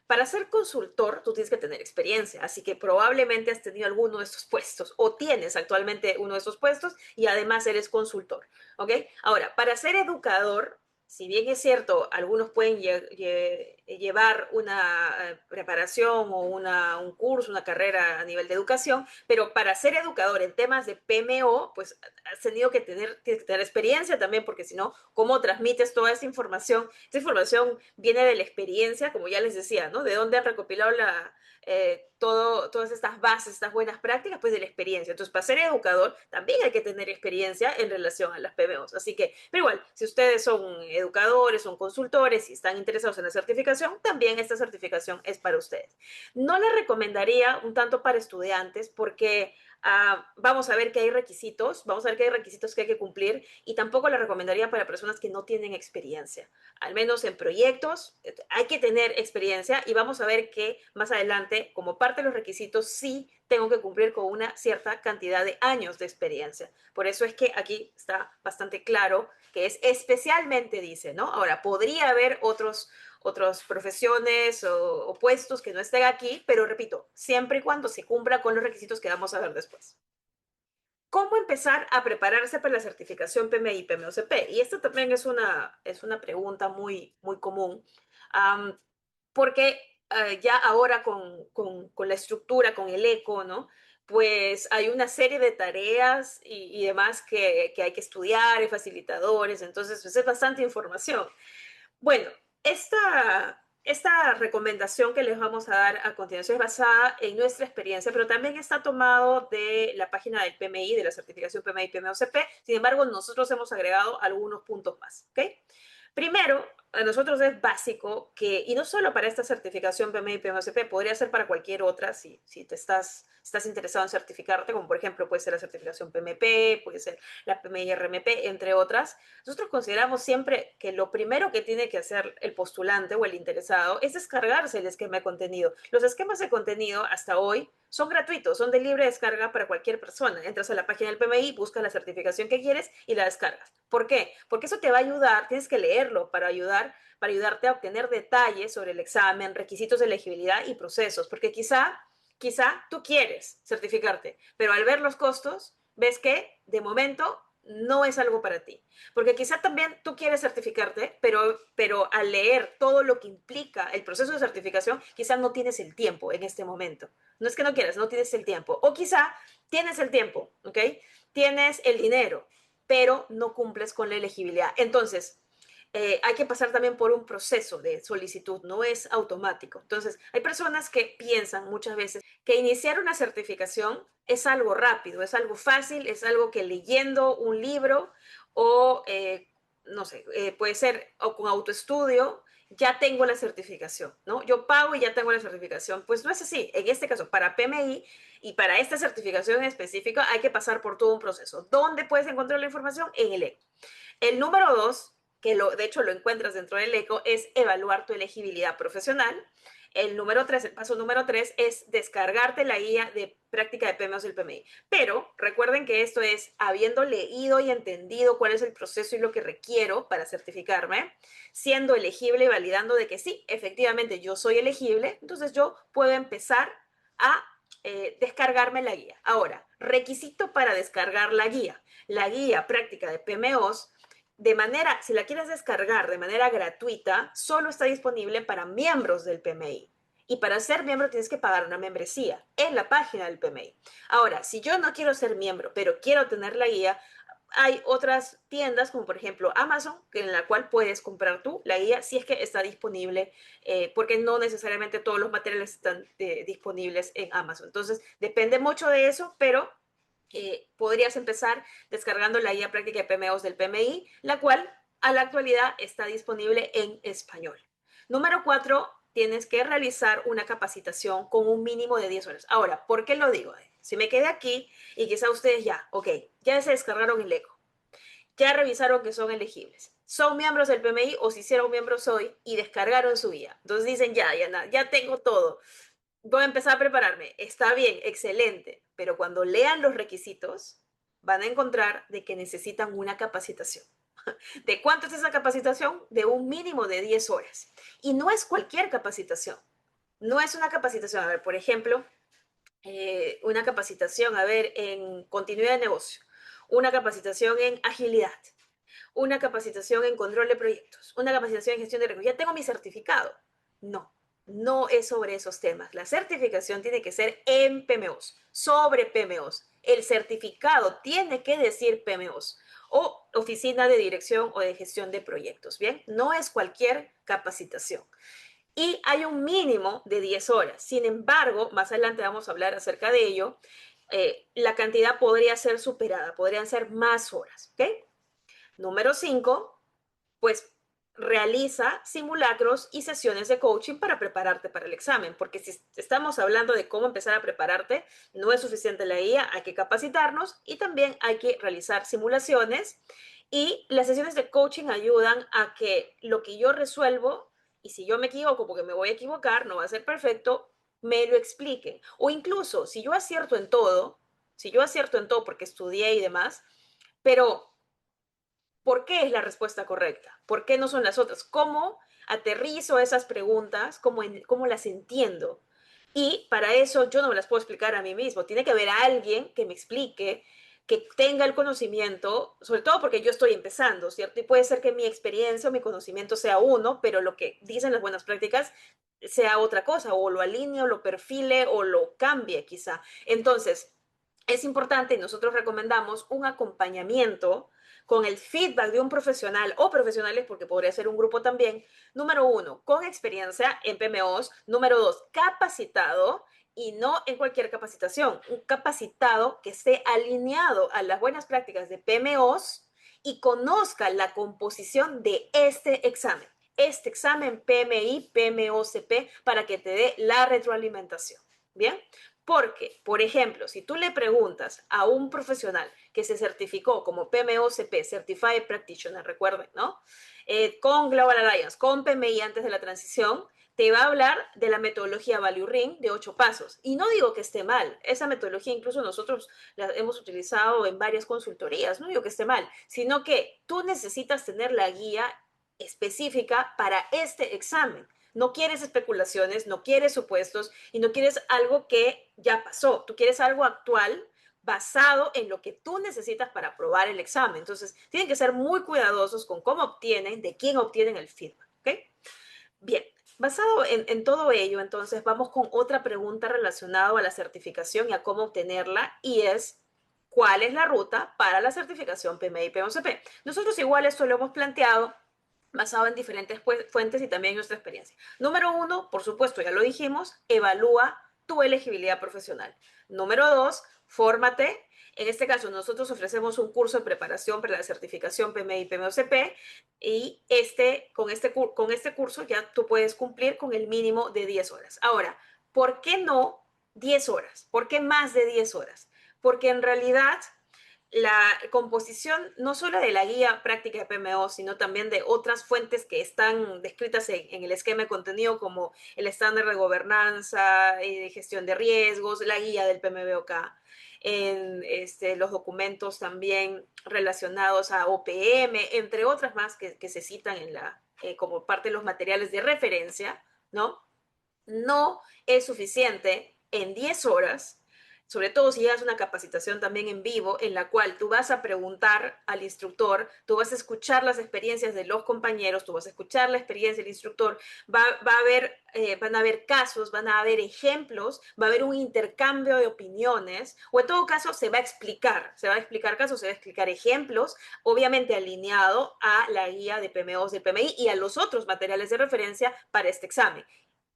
Para ser consultor, tú tienes que tener experiencia, así que probablemente has tenido alguno de estos puestos o tienes actualmente uno de estos puestos y además eres consultor, ¿ok? Ahora, para ser educador, si bien es cierto, algunos pueden llevar una preparación o un curso, una carrera a nivel de educación, pero para ser educador en temas de PMO, pues has tienes que tener experiencia también, porque si no, ¿cómo transmites toda esa información? Esa información viene de la experiencia, como ya les decía, ¿no? ¿De dónde han recopilado todas estas bases, estas buenas prácticas? Pues de la experiencia. Entonces, para ser educador, también hay que tener experiencia en relación a las PMOs. Así que, pero igual, si ustedes son educadores, son consultores y están interesados en la certificación, también esta certificación es para ustedes. No la recomendaría un tanto para estudiantes porque vamos a ver que hay requisitos, vamos a ver que hay requisitos que hay que cumplir y tampoco la recomendaría para personas que no tienen experiencia. Al menos en proyectos hay que tener experiencia y vamos a ver que más adelante, como parte de los requisitos, sí tengo que cumplir con una cierta cantidad de años de experiencia. Por eso es que aquí está bastante claro que es especialmente, dice, ¿no? Ahora, podría haber otras profesiones o puestos que no estén aquí, pero repito, siempre y cuando se cumpla con los requisitos que vamos a ver después. ¿Cómo empezar a prepararse para la certificación PMI y PMOCP? Y esta también es una pregunta muy, muy común, um, porque ya ahora con la estructura, con el ECO, ¿no? Pues hay una serie de tareas y demás que hay que estudiar, y facilitadores, entonces pues es bastante información. Bueno, esta recomendación que les vamos a dar a continuación es basada en nuestra experiencia, pero también está tomado de la página del PMI, de la certificación PMI y PMOCP. Sin embargo, nosotros hemos agregado algunos puntos más, ¿ok? Primero, a nosotros es básico que, y no solo para esta certificación PMI y PMOCP, podría ser para cualquier otra, si estás interesado en certificarte, como por ejemplo puede ser la certificación PMP, puede ser la PMI RMP, entre otras. Nosotros consideramos siempre que lo primero que tiene que hacer el postulante o el interesado es descargarse el esquema de contenido. Los esquemas de contenido hasta hoy son gratuitos, son de libre descarga para cualquier persona. Entras a la página del PMI, buscas la certificación que quieres y la descargas. ¿Por qué? Porque eso te va a ayudar, tienes que leerlo para ayudarte a obtener detalles sobre el examen, requisitos de elegibilidad y procesos, porque quizá tú quieres certificarte, pero al ver los costos, ves que de momento no es algo para ti. Porque quizá también tú quieres certificarte, pero al leer todo lo que implica el proceso de certificación, quizá no tienes el tiempo en este momento. No es que no quieras, no tienes el tiempo. O quizá tienes el tiempo, ¿ok? Tienes el dinero, pero no cumples con la elegibilidad. Entonces, hay que pasar también por un proceso de solicitud, no es automático. Entonces, hay personas que piensan muchas veces que iniciar una certificación es algo rápido, es algo fácil, es algo que leyendo un libro o, no sé, puede ser o con autoestudio, ya tengo la certificación, ¿no? Yo pago y ya tengo la certificación. Pues no es así. En este caso, para PMI y para esta certificación en específico, hay que pasar por todo un proceso. ¿Dónde puedes encontrar la información? En el ECO. El número dos, que de hecho lo encuentras dentro del ECO, es evaluar tu elegibilidad profesional. El número tres, el paso número tres es descargarte la guía de práctica de PMOs del PMI. Pero recuerden que esto es habiendo leído y entendido cuál es el proceso y lo que requiero para certificarme, siendo elegible y validando de que sí, efectivamente yo soy elegible, entonces yo puedo empezar a descargarme la guía. Ahora, requisito para descargar la guía práctica de PMOs, de manera, si la quieres descargar de manera gratuita, solo está disponible para miembros del PMI. Y para ser miembro tienes que pagar una membresía en la página del PMI. Ahora, si yo no quiero ser miembro, pero quiero tener la guía, hay otras tiendas, como por ejemplo Amazon, en la cual puedes comprar tú la guía si es que está disponible, porque no necesariamente todos los materiales están disponibles en Amazon. Entonces, depende mucho de eso, pero podrías empezar descargando la guía práctica de PMOs del PMI, la cual a la actualidad está disponible en español. Número 4, tienes que realizar una capacitación con un mínimo de 10 horas. Ahora, ¿por qué lo digo? Si me quedé aquí y quizá ustedes ya, ok, ya se descargaron el ECO, ya revisaron que son elegibles, son miembros del PMI o se hicieron miembros hoy y descargaron su guía. Entonces dicen, ya tengo todo, voy a empezar a prepararme. Está bien, excelente, pero cuando lean los requisitos van a encontrar de que necesitan una capacitación. ¿De cuánto es esa capacitación? De un mínimo de 10 horas. Y no es cualquier capacitación. No es una capacitación, a ver, por ejemplo, una capacitación, a ver, en continuidad de negocio, una capacitación en agilidad, una capacitación en control de proyectos, una capacitación en gestión de recursos. Ya tengo mi certificado. No, no es sobre esos temas. La certificación tiene que ser en PMOs, sobre PMOs. El certificado tiene que decir PMOs o oficina de dirección o de gestión de proyectos. Bien, no es cualquier capacitación. Y hay un mínimo de 10 horas. Sin embargo, más adelante vamos a hablar acerca de ello, la cantidad podría ser superada, podrían ser más horas. ¿Ok? Número 5, pues realiza simulacros y sesiones de coaching para prepararte para el examen, porque si estamos hablando de cómo empezar a prepararte, no es suficiente la guía, hay que capacitarnos y también hay que realizar simulaciones y las sesiones de coaching ayudan a que lo que yo resuelvo, y si yo me equivoco, porque me voy a equivocar, no va a ser perfecto, me lo expliquen. O incluso, si yo acierto en todo, si yo acierto en todo porque estudié y demás, pero ¿por qué es la respuesta correcta? ¿Por qué no son las otras? ¿Cómo aterrizo esas preguntas? ¿Cómo las entiendo? Y para eso yo no me las puedo explicar a mí mismo. Tiene que haber alguien que me explique, que tenga el conocimiento, sobre todo porque yo estoy empezando, ¿cierto? Y puede ser que mi experiencia o mi conocimiento sea uno, pero lo que dicen las buenas prácticas sea otra cosa, o lo alinee, o lo perfile, o lo cambie quizá. Entonces, es importante y nosotros recomendamos un acompañamiento con el feedback de un profesional o profesionales, porque podría ser un grupo también, número uno, con experiencia en PMOs, número dos, capacitado y no en cualquier capacitación, un capacitado que esté alineado a las buenas prácticas de PMOs y conozca la composición de este examen PMI, PMOCP, para que te dé la retroalimentación. Bien, porque, por ejemplo, si tú le preguntas a un profesional que se certificó como PMOCP, Certified Practitioner, recuerden, ¿no? Con Global Alliance, con PMI antes de la transición, te va a hablar de la metodología Value Ring de 8 pasos. Y no digo que esté mal, esa metodología incluso nosotros la hemos utilizado en varias consultorías, no digo que esté mal, sino que tú necesitas tener la guía específica para este examen. No quieres especulaciones, no quieres supuestos y no quieres algo que ya pasó. Tú quieres algo actual basado en lo que tú necesitas para aprobar el examen. Entonces, tienen que ser muy cuidadosos con cómo obtienen, de quién obtienen el feedback. ¿Ok? Bien, basado en todo ello, entonces vamos con otra pregunta relacionada a la certificación y a cómo obtenerla y es, cuál es la ruta para la certificación PMI y PMOCP. Nosotros igual esto lo hemos planteado basado en diferentes fuentes y también nuestra experiencia. Número uno, por supuesto, ya lo dijimos, evalúa tu elegibilidad profesional. Número dos, fórmate. En este caso, nosotros ofrecemos un curso de preparación para la certificación PMI y PMOCP y con este curso ya tú puedes cumplir con el mínimo de 10 horas. Ahora, ¿por qué no 10 horas? ¿Por qué más de 10 horas? Porque en realidad la composición no solo de la guía práctica de PMO, sino también de otras fuentes que están descritas en el esquema de contenido, como el estándar de gobernanza, de gestión de riesgos, la guía del PMBOK, en los documentos también relacionados a OPM, entre otras más que se citan como parte de los materiales de referencia, ¿no? No es suficiente en 10 horas, sobre todo si llevas una capacitación también en vivo, en la cual tú vas a preguntar al instructor, tú vas a escuchar las experiencias de los compañeros, tú vas a escuchar la experiencia del instructor, van a haber casos, van a haber ejemplos, va a haber un intercambio de opiniones, o en todo caso se va a explicar casos, se va a explicar ejemplos, obviamente alineado a la guía de PMOs del PMI y a los otros materiales de referencia para este examen.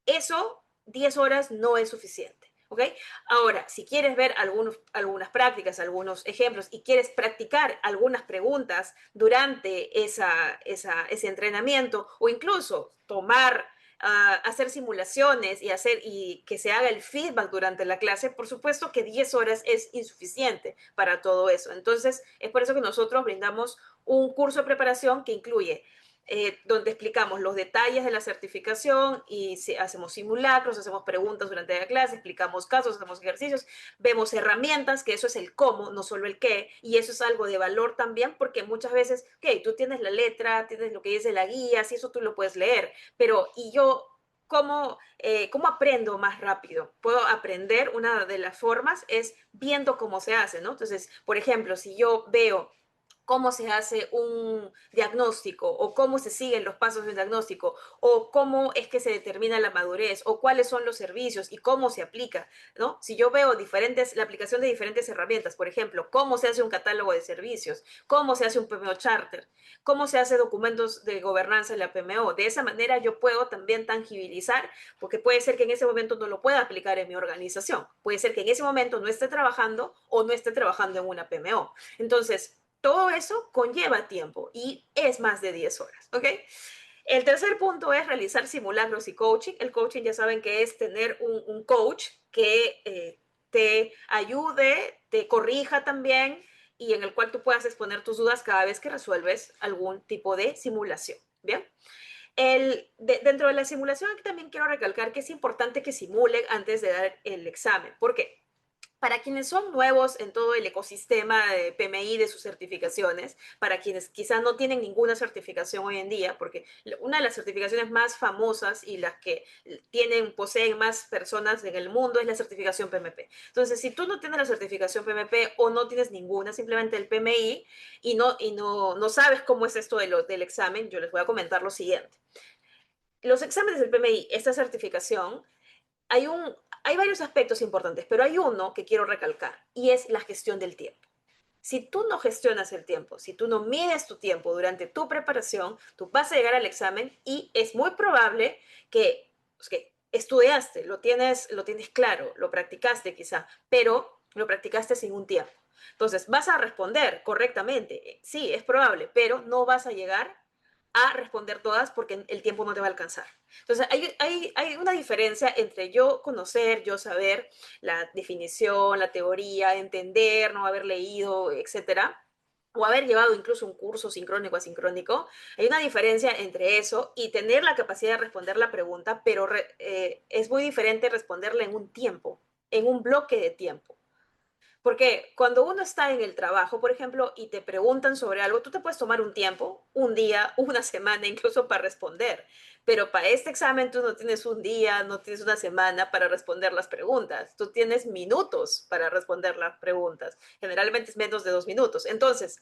Eso, 10 horas no es suficiente. ¿Ok? Ahora, si quieres ver algunas prácticas, algunos ejemplos y quieres practicar algunas preguntas durante ese entrenamiento o incluso hacer simulaciones y que se haga el feedback durante la clase, por supuesto que 10 horas es insuficiente para todo eso. Entonces, es por eso que nosotros brindamos un curso de preparación que incluye donde explicamos los detalles de la certificación y hacemos simulacros, hacemos preguntas durante la clase, explicamos casos, hacemos ejercicios, vemos herramientas, que eso es el cómo, no solo el qué, y eso es algo de valor también porque muchas veces, ok, tú tienes la letra, tienes lo que dice la guía, si eso tú lo puedes leer, pero ¿y yo cómo aprendo más rápido? Puedo aprender, una de las formas es viendo cómo se hace, ¿no? Entonces, por ejemplo, si yo veo cómo se hace un diagnóstico o cómo se siguen los pasos del diagnóstico o cómo es que se determina la madurez o cuáles son los servicios y cómo se aplica, ¿no? Si yo veo la aplicación de diferentes herramientas, por ejemplo, cómo se hace un catálogo de servicios, cómo se hace un PMO charter, cómo se hace documentos de gobernanza en la PMO, de esa manera yo puedo también tangibilizar, porque puede ser que en ese momento no lo pueda aplicar en mi organización, puede ser que en ese momento no esté trabajando o no esté trabajando en una PMO. Entonces, todo eso conlleva tiempo y es más de 10 horas, ¿ok? El tercer punto es realizar simulacros y coaching. El coaching ya saben que es tener un coach que te ayude, te corrija también y en el cual tú puedas exponer tus dudas cada vez que resuelves algún tipo de simulación, ¿bien? Dentro de la simulación aquí también quiero recalcar que es importante que simulen antes de dar el examen. ¿Por qué? Para quienes son nuevos en todo el ecosistema de PMI de sus certificaciones, para quienes quizás no tienen ninguna certificación hoy en día, porque una de las certificaciones más famosas y las que poseen más personas en el mundo es la certificación PMP. Entonces, si tú no tienes la certificación PMP o no tienes ninguna, simplemente el PMI y no sabes cómo es esto del examen, yo les voy a comentar lo siguiente. Los exámenes del PMI, esta certificación, hay varios aspectos importantes, pero hay uno que quiero recalcar y es la gestión del tiempo. Si tú no gestionas el tiempo, si tú no mides tu tiempo durante tu preparación, tú vas a llegar al examen y es muy probable que estudiaste, lo tienes claro, lo practicaste quizá, pero lo practicaste sin un tiempo. Entonces, vas a responder correctamente, sí, es probable, pero no vas a llegar a responder todas porque el tiempo no te va a alcanzar. Entonces, hay una diferencia entre yo conocer, yo saber la definición, la teoría, entender, no haber leído, etcétera, o haber llevado incluso un curso sincrónico asincrónico. Hay una diferencia entre eso y tener la capacidad de responder la pregunta, pero es muy diferente responderla en un tiempo, en un bloque de tiempo. Porque cuando uno está en el trabajo, por ejemplo, y te preguntan sobre algo, tú te puedes tomar un tiempo, un día, una semana, incluso para responder. Pero para este examen tú no tienes un día, no tienes una semana para responder las preguntas. Tú tienes minutos para responder las preguntas. Generalmente es menos de 2 minutos. Entonces,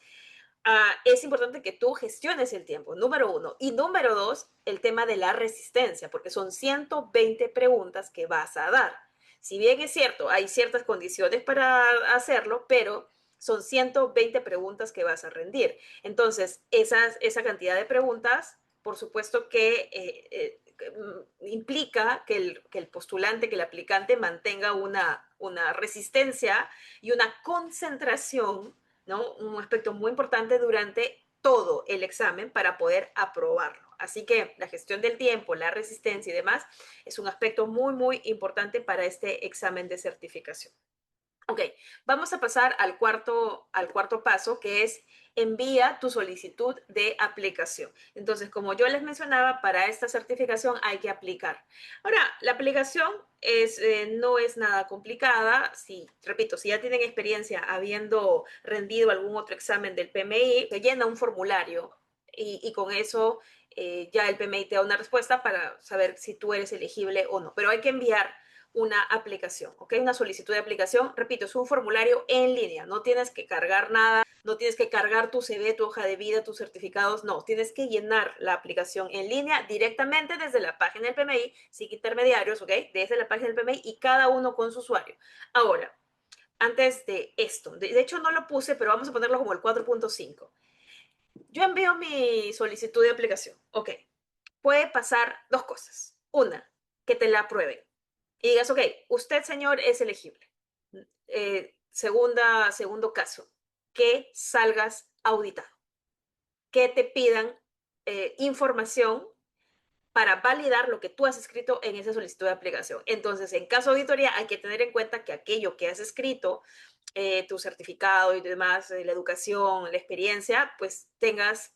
es importante que tú gestiones el tiempo, número uno. Y número dos, el tema de la resistencia, porque son 120 preguntas que vas a dar. Si bien es cierto, hay ciertas condiciones para hacerlo, pero son 120 preguntas que vas a rendir. Entonces, esa cantidad de preguntas, por supuesto que implica que el postulante, que el aplicante mantenga una resistencia y una concentración, ¿no? Un aspecto muy importante durante todo el examen para poder aprobarlo. Así que la gestión del tiempo, la resistencia y demás es un aspecto muy, muy importante para este examen de certificación. Ok, vamos a pasar al cuarto paso, que es envía tu solicitud de aplicación. Entonces, como yo les mencionaba, para esta certificación hay que aplicar. Ahora, la aplicación no es nada complicada. Si, repito, si ya tienen experiencia habiendo rendido algún otro examen del PMI, te llena un formulario y con eso ya el PMI te da una respuesta para saber si tú eres elegible o no. Pero hay que enviar una aplicación, ¿ok? Una solicitud de aplicación, repito, es un formulario en línea, no tienes que cargar nada, no tienes que cargar tu CV, tu hoja de vida, tus certificados, no, tienes que llenar la aplicación en línea directamente desde la página del PMI, sin intermediarios, ¿ok? Desde la página del PMI y cada uno con su usuario. Ahora, antes de esto, de hecho no lo puse, pero vamos a ponerlo como el 4.5. Yo envío mi solicitud de aplicación, ¿ok? Puede pasar dos cosas. Una, que te la aprueben y digas, ok, usted, señor, es elegible. Segundo caso, que salgas auditado, que te pidan información para validar lo que tú has escrito en esa solicitud de aplicación. Entonces, en caso de auditoría, hay que tener en cuenta que aquello que has escrito, tu certificado y demás, la educación, la experiencia, pues tengas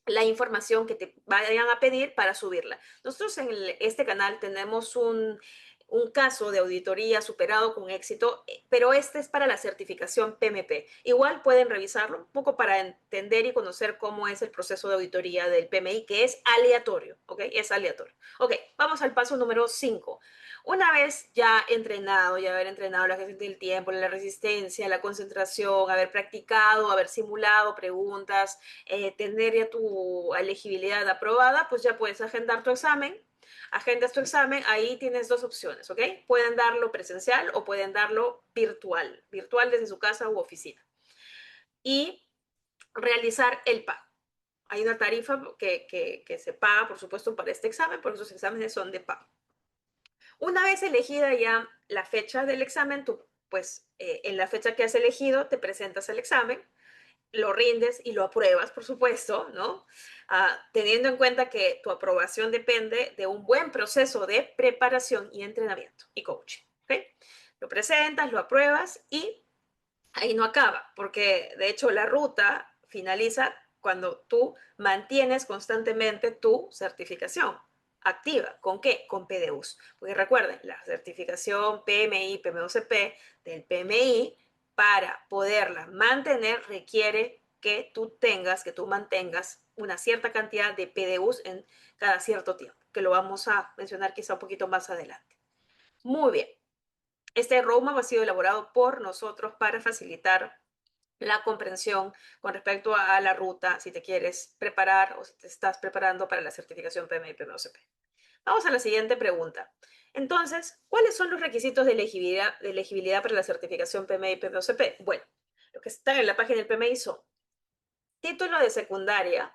la información que te vayan a pedir para subirla. Nosotros en este canal tenemos un caso de auditoría superado con éxito, pero este es para la certificación PMP. Igual pueden revisarlo un poco para entender y conocer cómo es el proceso de auditoría del PMI, que es aleatorio, ¿ok? Es aleatorio. Ok, vamos al paso número 5. Una vez ya entrenado, ya haber entrenado la gestión del tiempo, la resistencia, la concentración, haber practicado, haber simulado preguntas, tener ya tu elegibilidad aprobada, pues ya puedes agendar tu examen. Agendas tu examen, ahí tienes dos opciones, ¿ok? Pueden darlo presencial o pueden darlo virtual desde su casa u oficina. Y realizar el pago. Hay una tarifa que se paga, por supuesto, para este examen, porque esos exámenes son de pago. Una vez elegida ya la fecha del examen, tú, pues en la fecha que has elegido, te presentas al examen, lo rindes y lo apruebas, por supuesto, ¿no? Teniendo en cuenta que tu aprobación depende de un buen proceso de preparación y entrenamiento y coaching, ¿ok? Lo presentas, lo apruebas y ahí no acaba, porque de hecho la ruta finaliza cuando tú mantienes constantemente tu certificación activa. ¿Con qué? Con PDUs. Porque recuerden, la certificación PMI, PMOCP del PMI, para poderla mantener requiere que tú mantengas una cierta cantidad de PDUs en cada cierto tiempo, que lo vamos a mencionar quizá un poquito más adelante. Muy bien. Este roadmap ha sido elaborado por nosotros para facilitar la comprensión con respecto a la ruta, si te quieres preparar o si te estás preparando para la certificación PMI y PMOCP. Vamos a la siguiente pregunta. Entonces, ¿cuáles son los requisitos de elegibilidad para la certificación PMI y PMOCP? Bueno, los que están en la página del PMI son título de secundaria,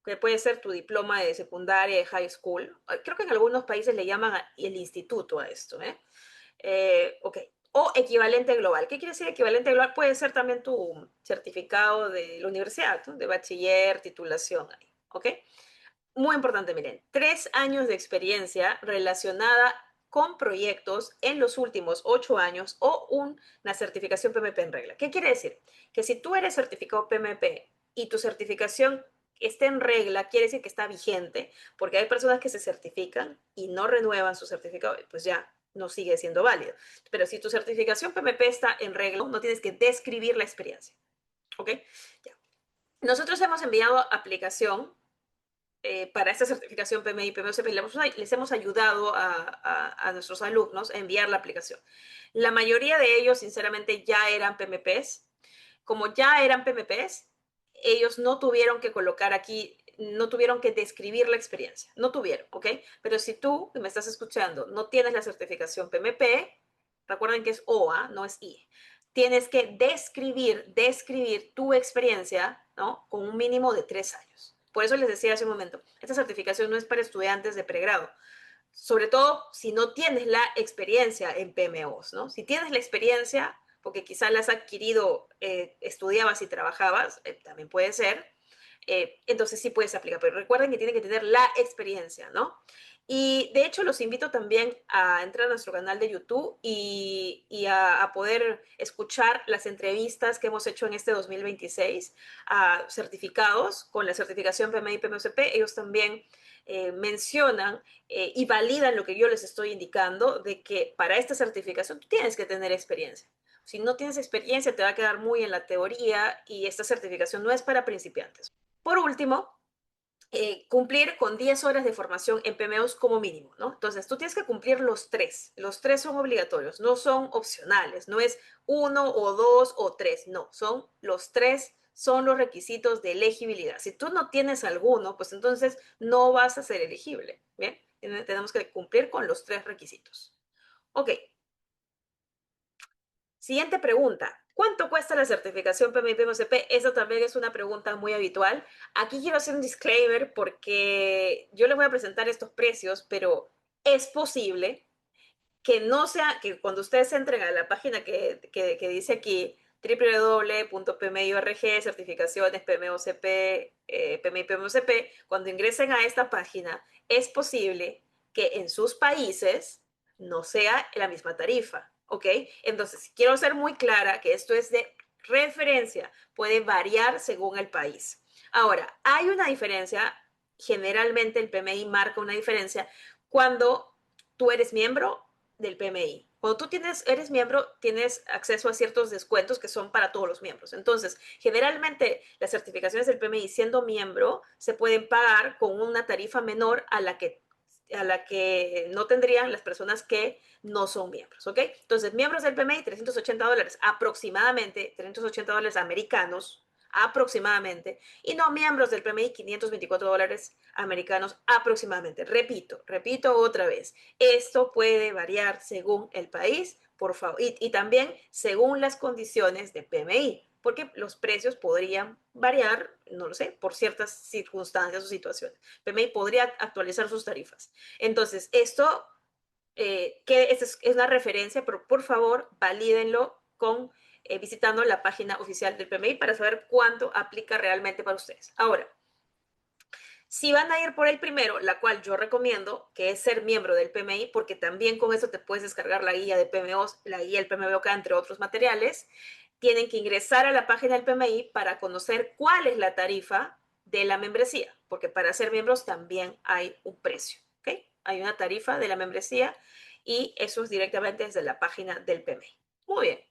que puede ser tu diploma de secundaria, de high school. Creo que en algunos países le llaman el instituto a esto, ¿eh? Ok. O equivalente global. ¿Qué quiere decir equivalente global? Puede ser también tu certificado de la universidad, ¿no? De bachiller, titulación. ¿Ok? Muy importante, miren. 3 años de experiencia relacionada con proyectos en los últimos 8 años o una certificación PMP en regla. ¿Qué quiere decir? Que si tú eres certificado PMP y tu certificación está en regla, quiere decir que está vigente, porque hay personas que se certifican y no renuevan su certificado, pues ya no sigue siendo válido. Pero si tu certificación PMP está en regla, no tienes que describir la experiencia. ¿Ok? Ya. Nosotros hemos enviado aplicación para esta certificación PMI y PMOCP, les hemos ayudado a nuestros alumnos a enviar la aplicación. La mayoría de ellos, sinceramente, ya eran PMPs. Como ya eran PMPs, ellos no tuvieron que colocar aquí, no tuvieron que describir la experiencia, no tuvieron, ¿ok? Pero si tú, que me estás escuchando, no tienes la certificación PMP, recuerden que es OA, no es I. tienes que describir tu experiencia, ¿no? Con un mínimo de 3 años. Por eso les decía hace un momento, esta certificación no es para estudiantes de pregrado, sobre todo si no tienes la experiencia en PMOs, ¿no? Si tienes la experiencia, porque quizás la has adquirido, estudiabas y trabajabas, también puede ser, entonces sí puedes aplicar, pero recuerden que tienen que tener la experiencia, ¿no? Y de hecho los invito también a entrar a nuestro canal de YouTube y a poder escuchar las entrevistas que hemos hecho en este 2026 a certificados con la certificación PMI y PMOCP. Ellos también mencionan y validan lo que yo les estoy indicando de que para esta certificación tú tienes que tener experiencia. Si no tienes experiencia te va a quedar muy en la teoría y esta certificación no es para principiantes. Por último, cumplir con 10 horas de formación en PMOs como mínimo, ¿no? Entonces, tú tienes que cumplir los tres son obligatorios, no son opcionales, no es uno o dos o tres, no, son los tres, son los requisitos de elegibilidad. Si tú no tienes alguno, pues entonces no vas a ser elegible, ¿bien? Tenemos que cumplir con los tres requisitos. Ok, siguiente pregunta. ¿Cuánto cuesta la certificación PMI PMOCP? Esa también es una pregunta muy habitual. Aquí quiero hacer un disclaimer porque yo les voy a presentar estos precios, pero es posible que no sea, que cuando ustedes entren a la página que dice aquí, www.pmi.org, certificaciones, PMOCP, PMI, PMOCP, cuando ingresen a esta página, es posible que en sus países no sea la misma tarifa, ¿ok? Entonces, quiero ser muy clara que esto es de referencia, puede variar según el país. Ahora, hay una diferencia, generalmente el PMI marca una diferencia cuando tú eres miembro del PMI. Cuando tú eres miembro, tienes acceso a ciertos descuentos que son para todos los miembros. Entonces, generalmente las certificaciones del PMI, siendo miembro, se pueden pagar con una tarifa menor a la que no tendrían las personas que no son miembros, ¿ok? Entonces, miembros del PMI, $380 aproximadamente, $380 americanos aproximadamente, y no miembros del PMI, $524 americanos aproximadamente. Repito otra vez, esto puede variar según el país, por favor, y también según las condiciones de PMI, porque los precios podrían variar, no lo sé, por ciertas circunstancias o situaciones. PMI podría actualizar sus tarifas. Entonces, esto que es una referencia, pero por favor, valídenlo con visitando la página oficial del PMI para saber cuánto aplica realmente para ustedes. Ahora, si van a ir por el primero, la cual yo recomiendo, que es ser miembro del PMI, porque también con eso te puedes descargar la guía de PMOs, la guía del PMBOK, entre otros materiales, tienen que ingresar a la página del PMI para conocer cuál es la tarifa de la membresía, porque para ser miembros también hay un precio, ¿ok? Hay una tarifa de la membresía y eso es directamente desde la página del PMI. Muy bien.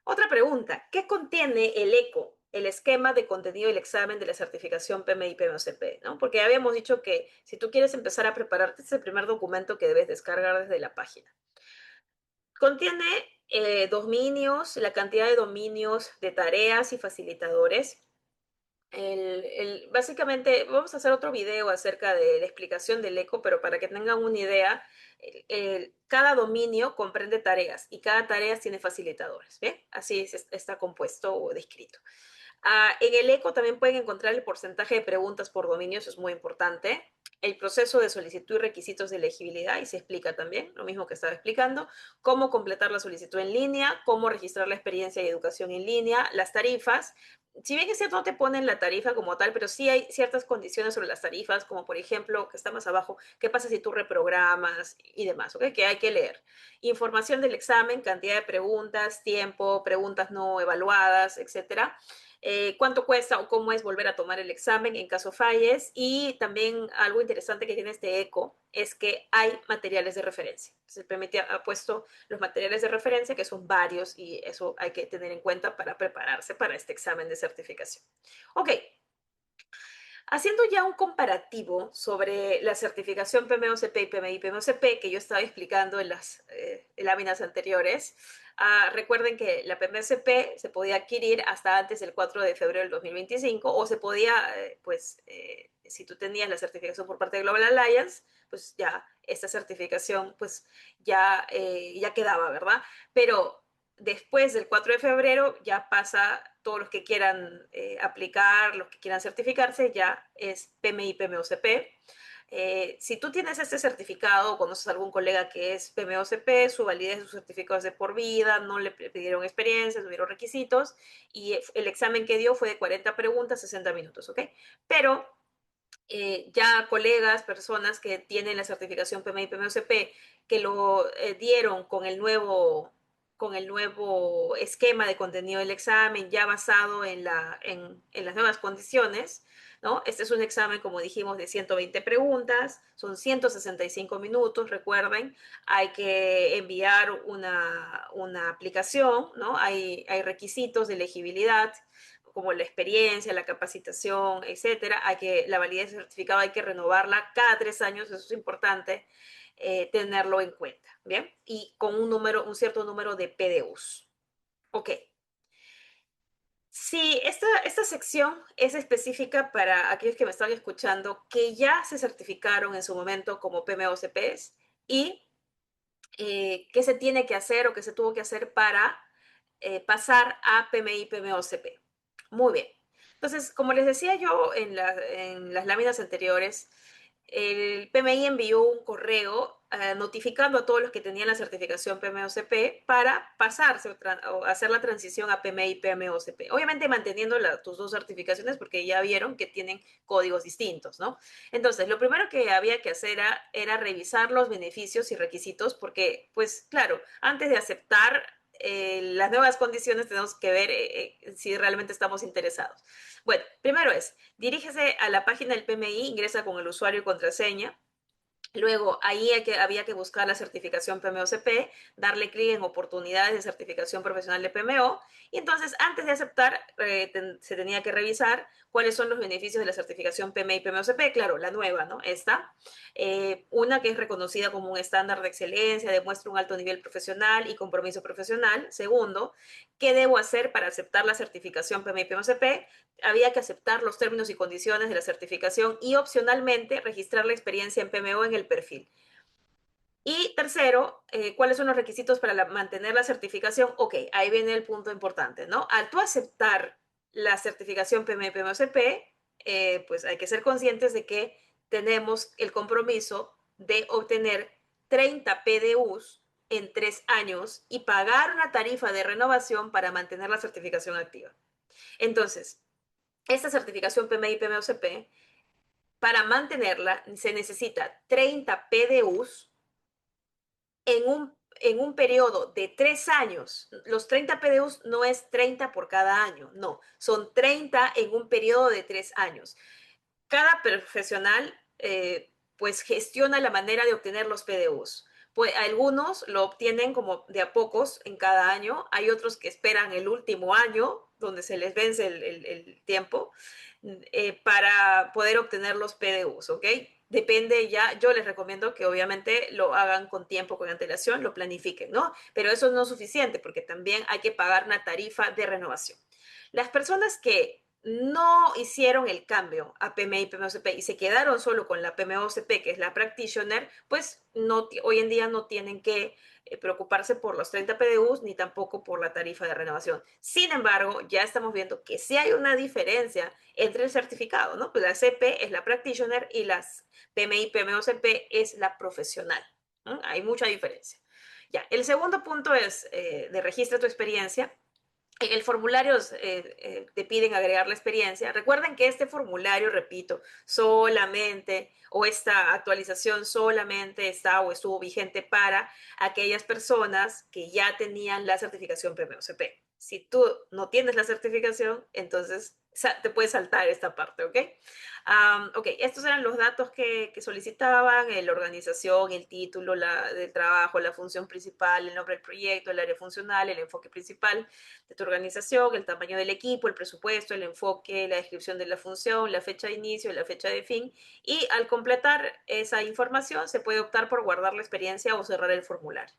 Otra pregunta, ¿qué contiene el ECO, el esquema de contenido del examen de la certificación PMI PMOCP? ¿No? Porque habíamos dicho que si tú quieres empezar a prepararte, este es el primer documento que debes descargar desde la página. Contiene dominios, la cantidad de dominios de tareas y facilitadores. Básicamente, vamos a hacer otro video acerca de la explicación del ECO, pero para que tengan una idea, cada dominio comprende tareas y cada tarea tiene facilitadores. ¿Bien? Así está compuesto o descrito. En el ECO también pueden encontrar el porcentaje de preguntas por dominio, eso es muy importante. El proceso de solicitud y requisitos de elegibilidad, y se explica también, lo mismo que estaba explicando, cómo completar la solicitud en línea, cómo registrar la experiencia y educación en línea, las tarifas. Si bien es cierto, no te ponen la tarifa como tal, pero sí hay ciertas condiciones sobre las tarifas, como por ejemplo, que está más abajo, qué pasa si tú reprogramas y demás, ¿ok? Que hay que leer. Información del examen, cantidad de preguntas, tiempo, preguntas no evaluadas, etcétera. Cuánto cuesta o cómo es volver a tomar el examen en caso falles. Y también algo interesante que tiene este ECO es que hay materiales de referencia. Se permite, ha puesto los materiales de referencia, que son varios, y eso hay que tener en cuenta para prepararse para este examen de certificación. Ok, haciendo ya un comparativo sobre la certificación PMOCP y PMI PMOCP que yo estaba explicando en las láminas anteriores, recuerden que la PMOCP se podía adquirir hasta antes del 4 de febrero del 2025 o se podía, si tú tenías la certificación por parte de Global Alliance, pues ya esta certificación pues ya quedaba, ¿verdad? Pero después del 4 de febrero ya pasa, todos los que quieran aplicar, los que quieran certificarse, ya es PMI, PMOCP. Si tú tienes este certificado o conoces a algún colega que es PMOCP, su validez de su certificado es de por vida, no le pidieron experiencia, tuvieron requisitos y el examen que dio fue de 40 preguntas, 60 minutos, ¿ok? Pero ya colegas, personas que tienen la certificación PMI y PMOCP, que lo dieron con el nuevo esquema de contenido del examen, ya basado en las nuevas condiciones, ¿no? Este es un examen, como dijimos, de 120 preguntas, son 165 minutos, recuerden, hay que enviar una aplicación, ¿no? Hay requisitos de elegibilidad, como la experiencia, la capacitación, etcétera. La validez del certificado hay que renovarla cada 3 años, eso es importante tenerlo en cuenta, ¿bien? Y con un cierto número de PDUs. Ok. Sí, esta sección es específica para aquellos que me están escuchando que ya se certificaron en su momento como PMOCPs y qué se tiene que hacer o qué se tuvo que hacer para pasar a PMI, PMOCP. Muy bien. Entonces, como les decía yo en las láminas anteriores, el PMI envió un correo notificando a todos los que tenían la certificación PMOCP para pasarse o hacer la transición a PMI y PMOCP. Obviamente manteniendo tus dos certificaciones porque ya vieron que tienen códigos distintos, ¿no? Entonces, lo primero que había que hacer era revisar los beneficios y requisitos porque, pues claro, antes de aceptar las nuevas condiciones tenemos que ver si realmente estamos interesados. Bueno, primero dirígese a la página del PMI, ingresa con el usuario y contraseña. Luego, ahí había que buscar la certificación PMO-CP, darle clic en oportunidades de certificación profesional de PMO, y entonces, antes de aceptar, se tenía que revisar cuáles son los beneficios de la certificación PMI y PMO-CP, claro, la nueva, ¿no? Una que es reconocida como un estándar de excelencia, demuestra un alto nivel profesional y compromiso profesional. Segundo, ¿qué debo hacer para aceptar la certificación PMI y PMO-CP? Había que aceptar los términos y condiciones de la certificación y opcionalmente registrar la experiencia en PMO en el perfil. Y tercero, ¿cuáles son los requisitos para mantener la certificación? Ok, ahí viene el punto importante, ¿no? Al tú aceptar la certificación PMI PMOCP, pues hay que ser conscientes de que tenemos el compromiso de obtener 30 PDUs en 3 años y pagar una tarifa de renovación para mantener la certificación activa. Entonces, esta certificación PMI y PMOCP, para mantenerla se necesita 30 PDUs en un periodo de 3 años. Los 30 PDUs no es 30 por cada año, no, son 30 en un periodo de 3 años. Cada profesional pues gestiona la manera de obtener los PDUs. Pues algunos lo obtienen como de a pocos en cada año, hay otros que esperan el último año, donde se les vence el tiempo, para poder obtener los PDUs, ¿ok? Depende ya, yo les recomiendo que obviamente lo hagan con tiempo, con antelación, lo planifiquen, ¿no? Pero eso no es suficiente porque también hay que pagar una tarifa de renovación. Las personas que no hicieron el cambio a PMI y PMOCP y se quedaron solo con la PMOCP, que es la practitioner, pues no, hoy en día no tienen que preocuparse por los 30 PDUs ni tampoco por la tarifa de renovación. Sin embargo, ya estamos viendo que sí hay una diferencia entre el certificado, ¿no? Pues la CP es la practitioner y las PMI, PMOCP es la profesional, ¿no? Hay mucha diferencia. Ya, el segundo punto es de registra tu experiencia. En el formulario te piden agregar la experiencia. Recuerden que este formulario, repito, solamente, o esta actualización solamente está o estuvo vigente para aquellas personas que ya tenían la certificación PMOCP. Si tú no tienes la certificación, entonces te puedes saltar esta parte, ¿ok? Ok, estos eran los datos que solicitaban, la organización, el título del trabajo, la función principal, el nombre del proyecto, el área funcional, el enfoque principal de tu organización, el tamaño del equipo, el presupuesto, el enfoque, la descripción de la función, la fecha de inicio, la fecha de fin. Y al completar esa información, se puede optar por guardar la experiencia o cerrar el formulario.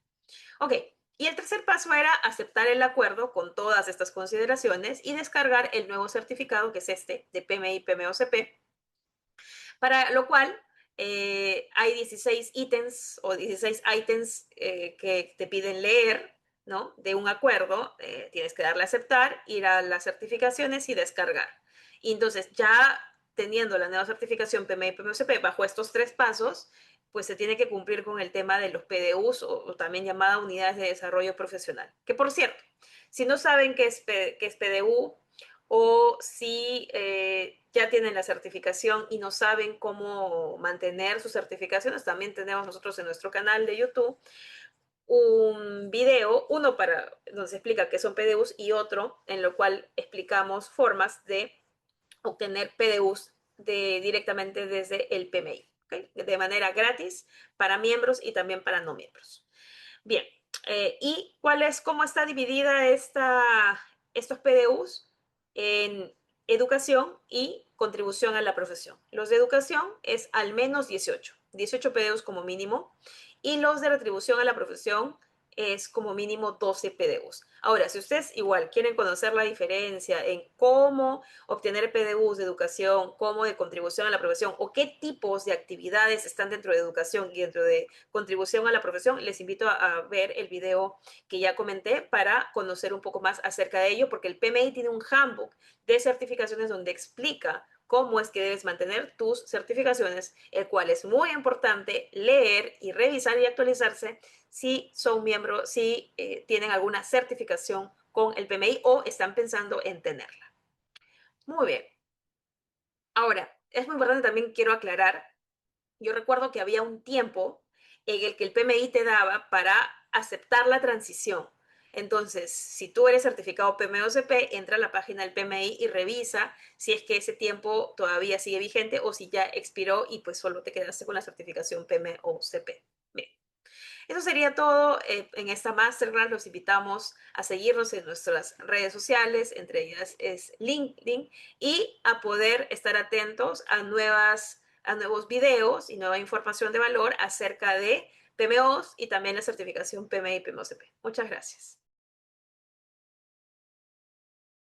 Ok, y el tercer paso era aceptar el acuerdo con todas estas consideraciones y descargar el nuevo certificado, que es este, de PMI PMOCP, para lo cual hay 16 ítems o 16 ítems que te piden leer, ¿no? De un acuerdo, tienes que darle a aceptar, ir a las certificaciones y descargar. Y entonces ya teniendo la nueva certificación PMI y PMOCP bajo estos tres pasos, pues se tiene que cumplir con el tema de los PDUs o también llamada unidades de desarrollo profesional. Que por cierto, si no saben qué es PDU o si ya tienen la certificación y no saben cómo mantener sus certificaciones, también tenemos nosotros en nuestro canal de YouTube un video, uno para donde se explica qué son PDUs y otro en lo cual explicamos formas de obtener PDUs directamente desde el PMI, ¿okay? De manera gratis para miembros y también para no miembros. Bien, ¿y cómo está dividida estos PDUs? En educación y contribución a la profesión. Los de educación es al menos 18 PDUs como mínimo, y los de retribución a la profesión es como mínimo 12 PDUs. Ahora, si ustedes igual quieren conocer la diferencia en cómo obtener PDUs de educación, cómo de contribución a la profesión, o qué tipos de actividades están dentro de educación y dentro de contribución a la profesión, les invito a ver el video que ya comenté para conocer un poco más acerca de ello, porque el PMI tiene un handbook de certificaciones donde explica cómo es que debes mantener tus certificaciones, el cual es muy importante leer y revisar y actualizarse si son miembros, si tienen alguna certificación con el PMI o están pensando en tenerla. Muy bien. Ahora, es muy importante también, quiero aclarar, yo recuerdo que había un tiempo en el que el PMI te daba para aceptar la transición. Entonces, si tú eres certificado PMOCP, entra a la página del PMI y revisa si es que ese tiempo todavía sigue vigente o si ya expiró y pues solo te quedaste con la certificación PMOCP. Bien. Eso sería todo en esta masterclass. Los invitamos a seguirnos en nuestras redes sociales, entre ellas es LinkedIn, y a poder estar atentos a nuevos videos y nueva información de valor acerca de PMOs y también la certificación PMI y PMOCP. Muchas gracias.